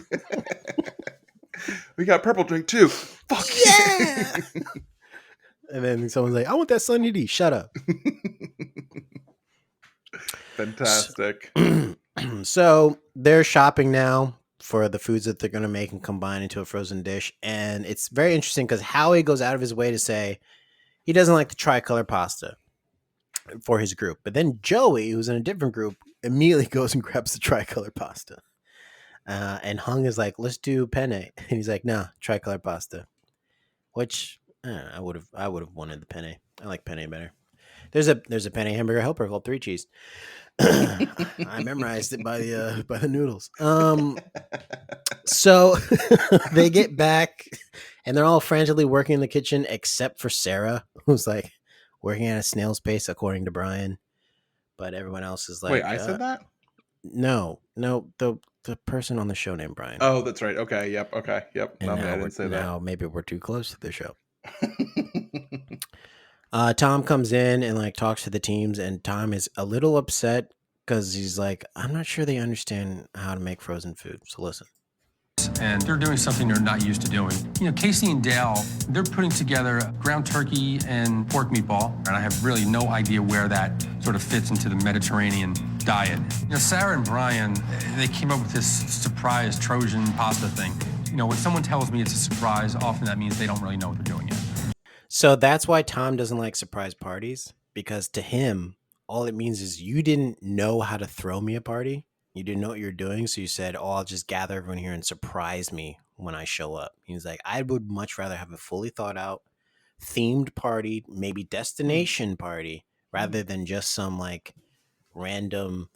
We got purple drink too. Fuck Yeah. And then someone's like, "I want that Sunny D." Shut up. Fantastic. So they're shopping now for the foods that they're going to make and combine into a frozen dish. And it's very interesting because Howie goes out of his way to say he doesn't like the tricolor pasta for his group. But then Joey, who's in a different group, immediately goes and grabs the tricolor pasta. And Hung is like, "Let's do penne." And he's like, "No, tricolor pasta." Which I would have wanted the penne. I like penne better. There's a penne hamburger helper called 3 Cheese. I memorized it by the noodles. So they get back and they're all frantically working in the kitchen except for Sarah, who's like working at a snail's pace according to Brian. But everyone else is like, Wait, I said that? No, the person on the show named Brian. Oh, that's right. Okay, yep. And No, now I didn't say that. maybe we're too close to the show. Tom comes in and like talks to the teams, and Tom is a little upset because he's like, "I'm not sure they understand how to make frozen food." So listen. And they're doing something they're not used to doing. You know, Casey and Dale, they're putting together ground turkey and pork meatball, and I have really no idea where that sort of fits into the Mediterranean diet. You know, Sarah and Brian, they came up with this surprise Trojan pasta thing. You know, when someone tells me it's a surprise, often that means they don't really know what they're doing yet. So that's why Tom doesn't like surprise parties, because to him, all it means is you didn't know how to throw me a party. You didn't know what you're doing. So you said, "Oh, I'll just gather everyone here and surprise me when I show up." He's like, "I would much rather have a fully thought out themed party, maybe destination party, rather than just some like random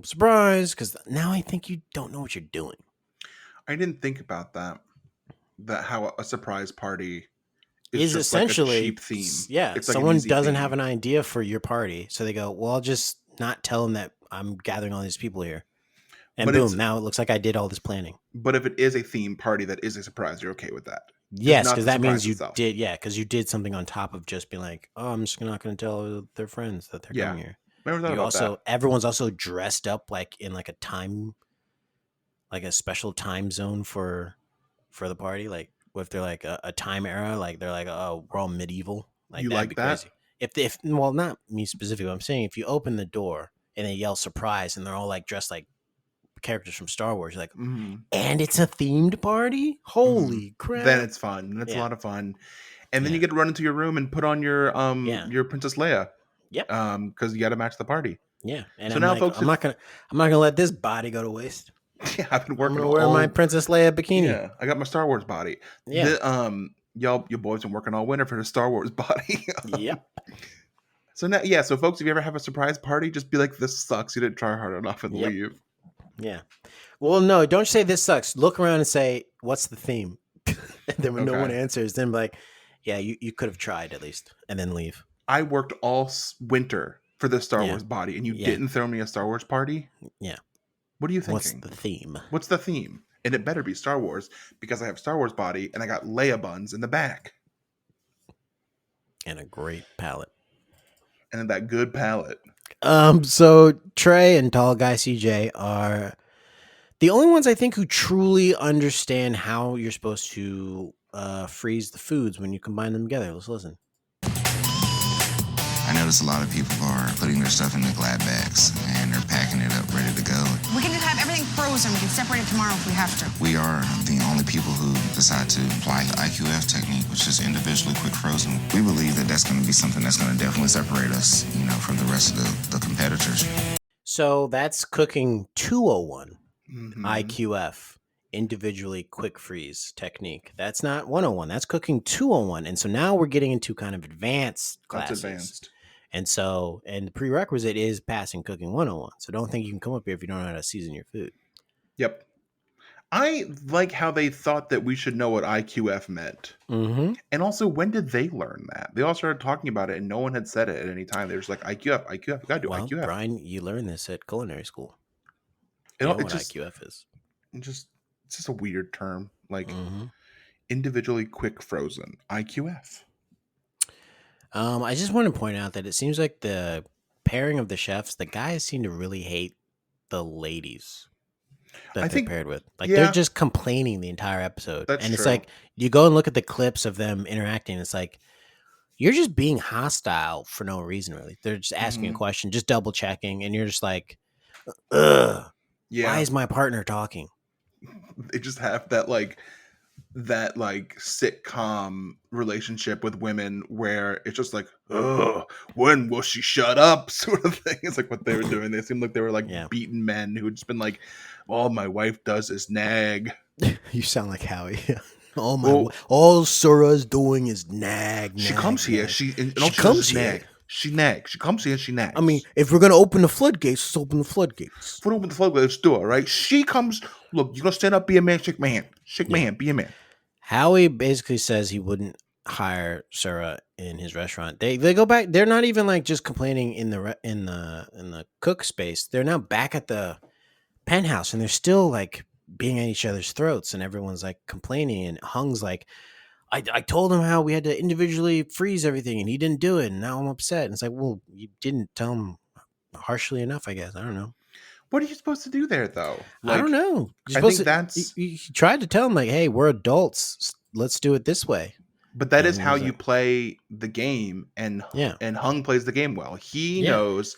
surprise." Because now I think you don't know what you're doing. I didn't think about that. That how a surprise party Is just essentially like a cheap theme. Yeah, It's like an someone easy doesn't theme. have an idea for your party, so they go, "Well, I'll just not tell them that I'm gathering all these people here," and But boom, it's- now it looks like I did all this planning. But if it is a theme party that is a surprise, you're okay with that. Yes, not because the that means surprise you itself. did. Yeah, because you did something on top of just being like, "Oh, I'm just not going to tell their friends that they're Yeah. coming here." Never thought You about also that. everyone's also dressed up like in like a time, like a special time zone for the party. Like if they're like a time era, like they're like, "Oh, we're all medieval." Like You that'd like be that? crazy. If well, not me specifically. I'm saying if you open the door and they yell "surprise" and they're all like dressed like characters from Star Wars, you're like, Mhm. and it's a themed party. Holy crap! Then it's fun. Then it's a Yeah. lot of fun. And then Yeah. you get to run into your room and put on your Yeah. your Princess Leia. Yep. Because you got to match the party. Yeah, and So I'm now, like, folks, I'm not gonna let this body go to waste. Yeah, I've been I'm working gonna wear my Princess Leia bikini. Yeah, I got my Star Wars body. Yeah. Y'all, your boys been working all winter for the Star Wars body. Yep. So now, yeah. So folks, if you ever have a surprise party, just be like, "This sucks. You didn't try hard enough," and Yep. leave. Yeah. Well, no, don't say this sucks. Look around and say, "What's the theme?" And then when no one Okay. answers, then be like, "Yeah, you could have tried at least," and then leave. I worked all winter for the Star Yeah. Wars body, and you Yeah. didn't throw me a Star Wars party. Yeah. What are you What's thinking? the theme? What's the theme? And it better be Star Wars because I have Star Wars body and I got Leia buns in the back And a great palette. and that good palette. So Trey and tall guy CJ are the only ones I think who truly understand how you're supposed to freeze the foods when you combine them together. Let's listen. I notice a lot of people are putting their stuff in the glad bags and they're packing it up ready to go. We can just have everything frozen. We can separate it tomorrow if we have to. We are the only people who decide to apply the IQF technique, which is individually quick frozen. We believe that that's going to be something that's going to definitely separate us, from the rest of the competitors. So that's cooking 201, Mhm. IQF, individually quick freeze technique. That's not 101. That's cooking 201. And so now we're getting into kind of advanced classes. That's advanced. And the prerequisite is passing cooking 101. So don't think you can come up here if you don't know how to season your food. Yep. I like how they thought that we should know what IQF meant. Mm-hmm. And also, when did they learn that? They all started talking about it, and no one had said it at any time. They were just like, IQF, IQF, you gotta do Well, IQF. Brian, you learned this at culinary school. It You know all- it what just- IQF is. It's just a weird term. Like, Mm-hmm. individually quick frozen. IQF. I just want to point out that it seems like the pairing of the chefs, the guys seem to really hate the ladies that I they're think- paired with. Like yeah. they're just complaining the entire episode. That's and it's true. like you go and look at the clips of them interacting. It's like you're just being hostile for no reason, really. They're just asking a Mhm. question, just double checking, and you're just like, ugh, Yeah. why is my partner talking? They just have that sitcom relationship with women where it's just like, oh, when will she shut up? Sort of thing. It's like what they were doing. They seemed like they were like Yeah. beaten men who had just been like, all my wife does is nag. You sound like Howie. all Well- all Sura's doing is nag. She nag, comes here. nag. She She does comes is here. nag. She nags. She comes here. She nags. I mean, if we're gonna open the floodgates, let's open the floodgates. if we open the floodgates door, right? She comes. Look, you gonna stand up, be a man, shake my hand, shake my Yeah. hand, be a man. Howie basically says he wouldn't hire Sura in his restaurant. They go back. They're not even like just complaining in the cook space. They're now back at the penthouse, and they're still like being at each other's throats, and everyone's like complaining. And Hung's like, I told him how we had to individually freeze everything, and he didn't do it, and now I'm upset. And it's like, well, you didn't tell him harshly enough, I guess. I don't know. What are you supposed to do there, though? I don't know. You're I supposed think to- that's- you tried to tell him like, hey, we're adults. Let's do it this way. But that is And how he's you like- play the game, and Yeah. and Hung plays the game well. He Yeah. knows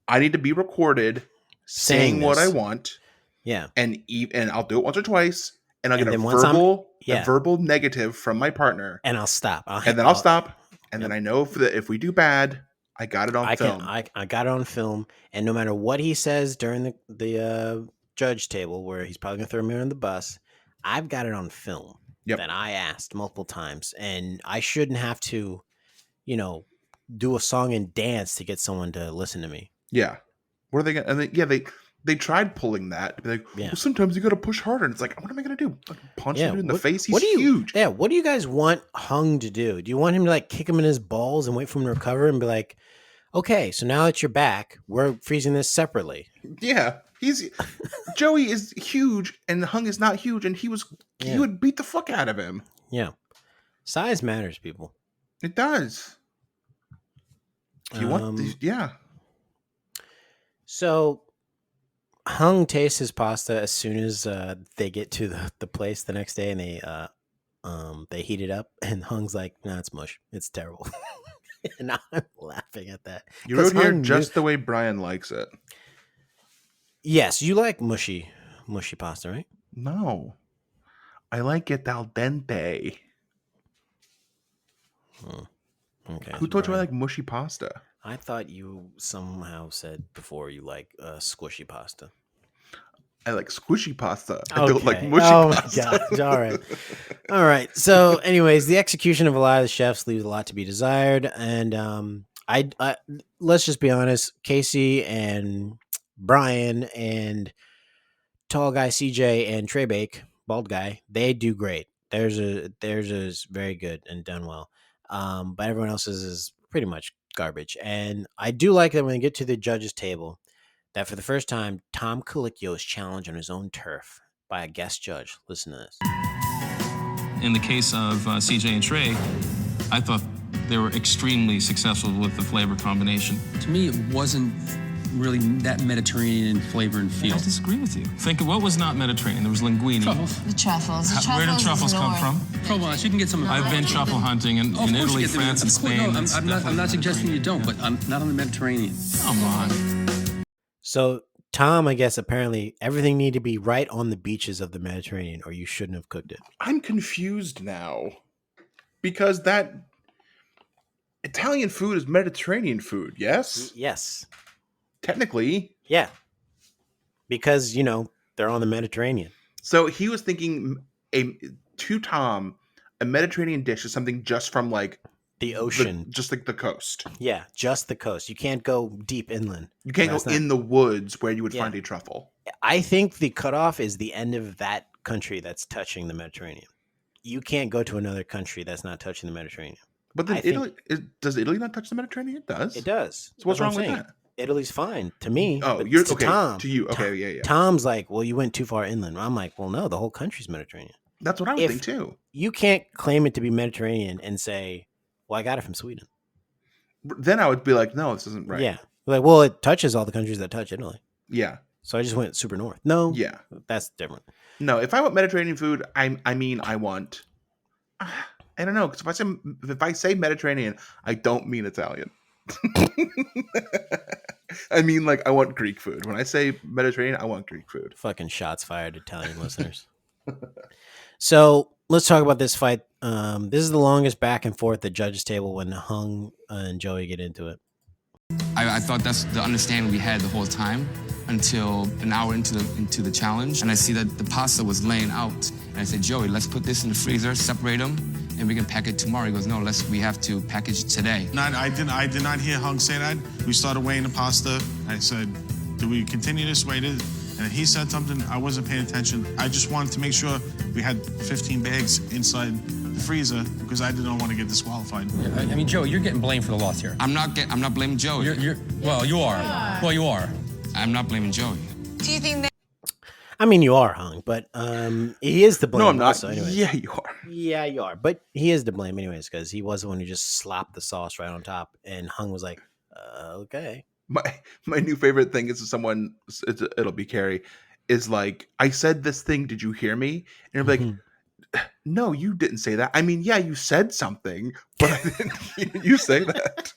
I need to be recorded Saying saying what I this. want, Yeah. and I'll do it once or twice, and I'll And get a then once I'm- verbal yeah. negative from my partner, And I'll stop. and then I'll stop, and then I know if we do bad, I got it on film. I got it on film, and no matter what he says during the judge table, where he's probably gonna throw me on the bus, I've got it on film. Yep. That I asked multiple times, and I shouldn't have to, do a song and dance to get someone to listen to me. Yeah. What are they gonna? And they tried pulling that. To be like, Yeah. well, sometimes you got to push harder. And it's like, what am I gonna do? Fucking punch him in the face? He's what do you, huge. Yeah, what do you guys want Hung to do? Do you want him to like kick him in his balls and wait for him to recover and be like, okay, so now that you're back, we're freezing this separately? Yeah, Joey is huge, and Hung is not huge, and he Yeah. would beat the fuck out of him. Yeah, size matters, people. It does. You want these? Yeah. So Hung tastes his pasta as soon as they get to the place the next day, and they heat it up, and Hung's like, "Nah, it's mush. It's terrible." And I'm laughing at that. You 'Cause wrote here Hung just the way Brian likes it. Yes, you like mushy pasta, right? No, I like it al dente. Okay. Who told you I Brian. like mushy pasta? I thought you somehow said before you like squishy pasta. I like squishy pasta. I don't like Okay. mushy Oh pasta. my god! All right. So, anyways, the execution of a lot of the chefs leaves a lot to be desired, and I let's just be honest. Casey and Brian and tall guy CJ and Trey Bake, bald guy, they do great. Theirs is very good and done well. But everyone else's is pretty much garbage. And I do like that when they get to the judges' table, that for the first time, Tom Colicchio is challenged on his own turf by a guest judge. Listen to this. In the case of CJ and Trey, I thought they were extremely successful with the flavor combination. To me, it wasn't really that Mediterranean flavor and feel. I disagree with you. Think of what was not Mediterranean. There was linguine. Truffles. The truffles. Where do truffles come from? Provence. You can get some. I've been truffle hunting in Of course Italy, you get them. France, and Of course, Spain. no, It's I'm not definitely suggesting you don't, Mediterranean. but I'm not on the Mediterranean. Come on. So Tom, I guess apparently everything needed to be right on the beaches of the Mediterranean, or you shouldn't have cooked it. I'm confused now because that Italian food is Mediterranean food. Yes, Yes. technically. Yeah. Because, they're on the Mediterranean. So he was thinking to Tom, a Mediterranean dish is something just from like The ocean. just like the coast. Yeah, just the coast. You can't go deep inland. You can't That's go not- in the woods where you would Yeah. find a truffle. I think the cutoff is the end of that country that's touching the Mediterranean. You can't go to another country that's not touching the Mediterranean. But then I think- Italy does Italy not touch the Mediterranean? It does. It does. So what's That's what wrong I'm with saying. that? Italy's fine to me. Oh, but you're to okay. Tom, To you, okay, yeah. Tom's like, well, you went too far inland. I'm like, well, no, the whole country's Mediterranean. That's what I would If- think too. You can't claim it to be Mediterranean and say, well, I got it from Sweden. Then I would be like, no, this isn't right. Yeah. Like, well, it touches all the countries that touch Italy. Yeah. So I just went super north. No, Yeah. that's different. No, if I want Mediterranean food, I want. I don't know, because if I say Mediterranean, I don't mean Italian. I mean, like, I want Greek food. When I say Mediterranean, I want Greek food. Fucking shots fired, Italian listeners. So let's talk about this fight. This is the longest back and forth at the judges' table when Hung and Joey get into it. I thought that's the understanding we had the whole time until an hour into the challenge, and I see that the pasta was laying out, and I said, Joey, let's put this in the freezer, separate them, and we can pack it tomorrow. He goes, no, we have to package it today. I did not hear Hung say that. We started weighing the pasta. I said, do we continue this way? And he said something, I wasn't paying attention. I just wanted to make sure we had 15 bags inside the freezer because I didn't want to get disqualified. I mean, Joe, you're getting blamed for the loss here. I'm not blaming Joey. Well, you are. Well, you are. I'm not blaming Joey. Do you think that I mean, you are Hung, but he is to blame. No, I'm not. Also, anyways. Yeah, you are. Yeah, you are. But he is to blame anyways because he was the one who just slapped the sauce right on top. And Hung was like, okay. My new favorite thing is someone, it'll be Carrie, is like, I said this thing, did you hear me? And you're like, no, you didn't say that. I mean, yeah, you said something, but I didn't hear you say that.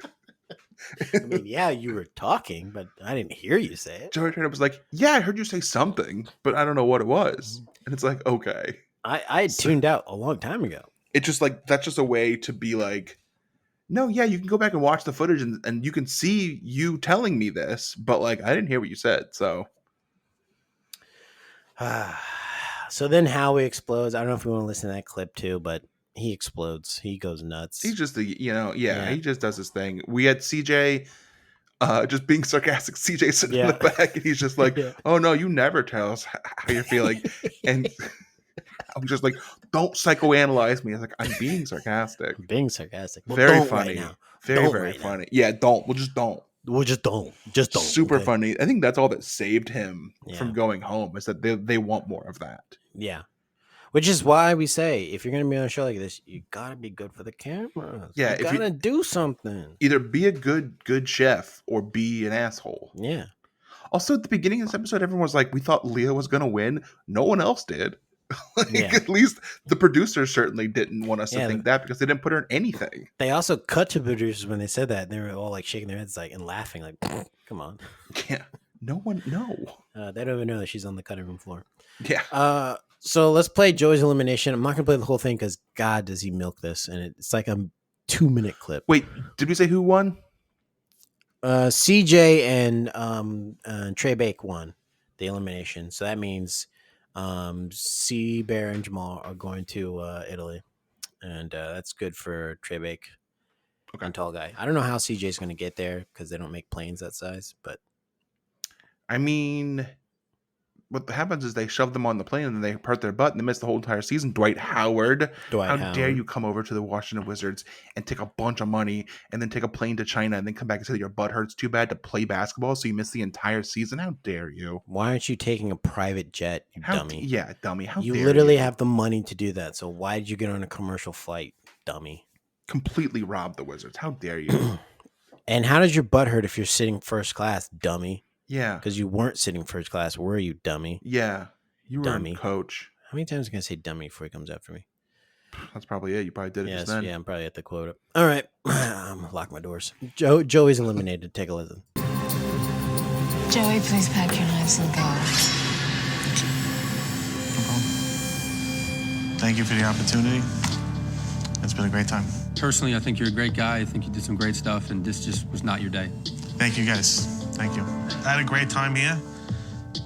I mean, yeah, you were talking, but I didn't hear you say it. Joey Turner was like, yeah, I heard you say something, but I don't know what it was. And it's like, okay. I had tuned out a long time ago. It's just like, that's just a way to be like, no, yeah, you can go back and watch the footage and you can see you telling me this, but like, I didn't hear what you said. So. So then Howie explodes. I don't know if we want to listen to that clip too, but he explodes. He goes nuts. He's just he just does his thing. We had CJ just being sarcastic. CJ sitting in the back and he's just like, oh no, you never tell us how you're feeling. And I'm just like, don't psychoanalyze me. I was like, I'm being sarcastic. Being sarcastic. Well, very don't funny. Right now. Very, don't very right funny. Now. Yeah, don't. We'll just don't. We'll just don't. Just don't. Super okay? funny. I think that's all that saved him Yeah. from going home is that they want more of that. Yeah. Which is why we say if you're gonna be on a show like this, you gotta be good for the cameras. Yeah, you gotta do something. Either be a good chef or be an asshole. Yeah. Also, at the beginning of this episode, everyone was like, we thought Leah was gonna win. No one else did. At least the producers certainly didn't want us to think that because they didn't put her in anything. They also cut to producers when they said that, and they were all like shaking their heads like and laughing, like, come on. Yeah. No one they don't even know that she's on the cutting room floor. Yeah. So let's play Joey's elimination. I'm not gonna play the whole thing because God does he milk this, and it's like a 2-minute clip. Wait, did we say who won? CJ and Trey Bake won the elimination. So that means C Bear and Jamal are going to Italy, and that's good for Trey Bake and Tall Guy. I don't know how CJ's going to get there because they don't make planes that size, but I mean, what happens is they shove them on the plane and then they hurt their butt and they miss the whole entire season. Dwight Howard. How dare you come over to the Washington Wizards and take a bunch of money and then take a plane to China and then come back and say that your butt hurts too bad to play basketball so you miss the entire season? How dare you? Why aren't you taking a private jet, you dummy? Yeah, dummy. How you dare literally you? have the money to do that. So why did you get on a commercial flight, dummy? Completely rob the Wizards. How dare you? And how does your butt hurt if you're sitting first class, dummy? Yeah. Because you weren't sitting first class, were you, dummy? Yeah. You were Dummy. in coach. How many times am I going to say dummy before he comes after me? That's probably it. You probably did it just then. Yeah, I'm probably at the quota. All right. I'm gonna lock my doors. Joey's eliminated. Take a listen. Joey, please pack your knives and go. No problem. Thank you for the opportunity. It's been a great time. Personally, I think you're a great guy. I think you did some great stuff, and this just was not your day. Thank you, guys. Thank you. I had a great time here.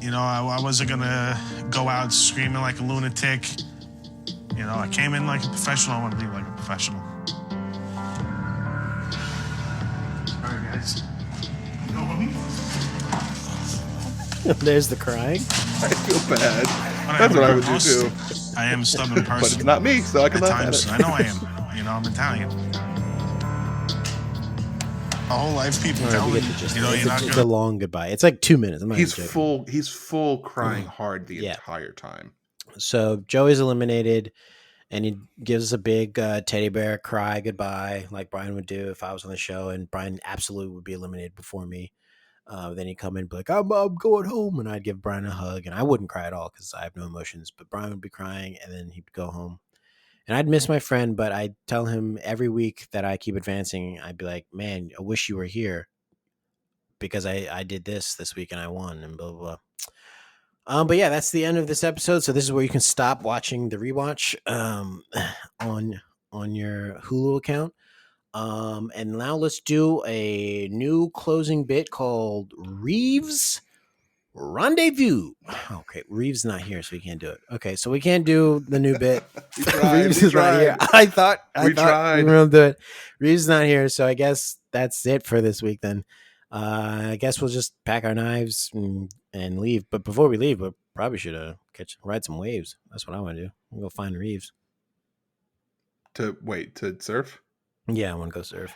You know, I wasn't gonna go out screaming like a lunatic. You know, I came in like a professional. I want to leave like a professional. All right, guys. You know what I mean? There's the crying. I feel bad. That's what I would do too. I am a stubborn person. But it's not me, so I can At laugh times, at I it. know I am. You know, I'm Italian. My whole life, people All tell right, we me, get the gist. you know, you're not It's a gonna. long goodbye. It's like 2 minutes. I'm not He's even joking. full. He's full crying hard the Yeah. entire time. So Joey's eliminated, and he gives us a big teddy bear cry goodbye, like Brian would do if I was on the show, and Brian absolutely would be eliminated before me. Then he'd come in and be like, I'm going home, and I'd give Brian a hug, and I wouldn't cry at all because I have no emotions, but Brian would be crying, and then he'd go home. And I'd miss my friend, but I'd tell him every week that I keep advancing, I'd be like, man, I wish you were here because I did this week and I won, and blah, blah, blah. But yeah, that's the end of this episode. So this is where you can stop watching the rewatch on your Hulu account. And now let's do a new closing bit called Reeves Rendezvous. Okay, Reeves not here, so we can't do it. Okay, so we can't do the new bit. We tried, Reeves we is not here. tried. I thought we tried. were gonna do it. Reeves is not here, so I guess that's it for this week then. I guess we'll just pack our knives and leave. But before we leave, we probably should ride some waves. That's what I want to do. We'll go find Reeves. To surf? Yeah, I want to go surf.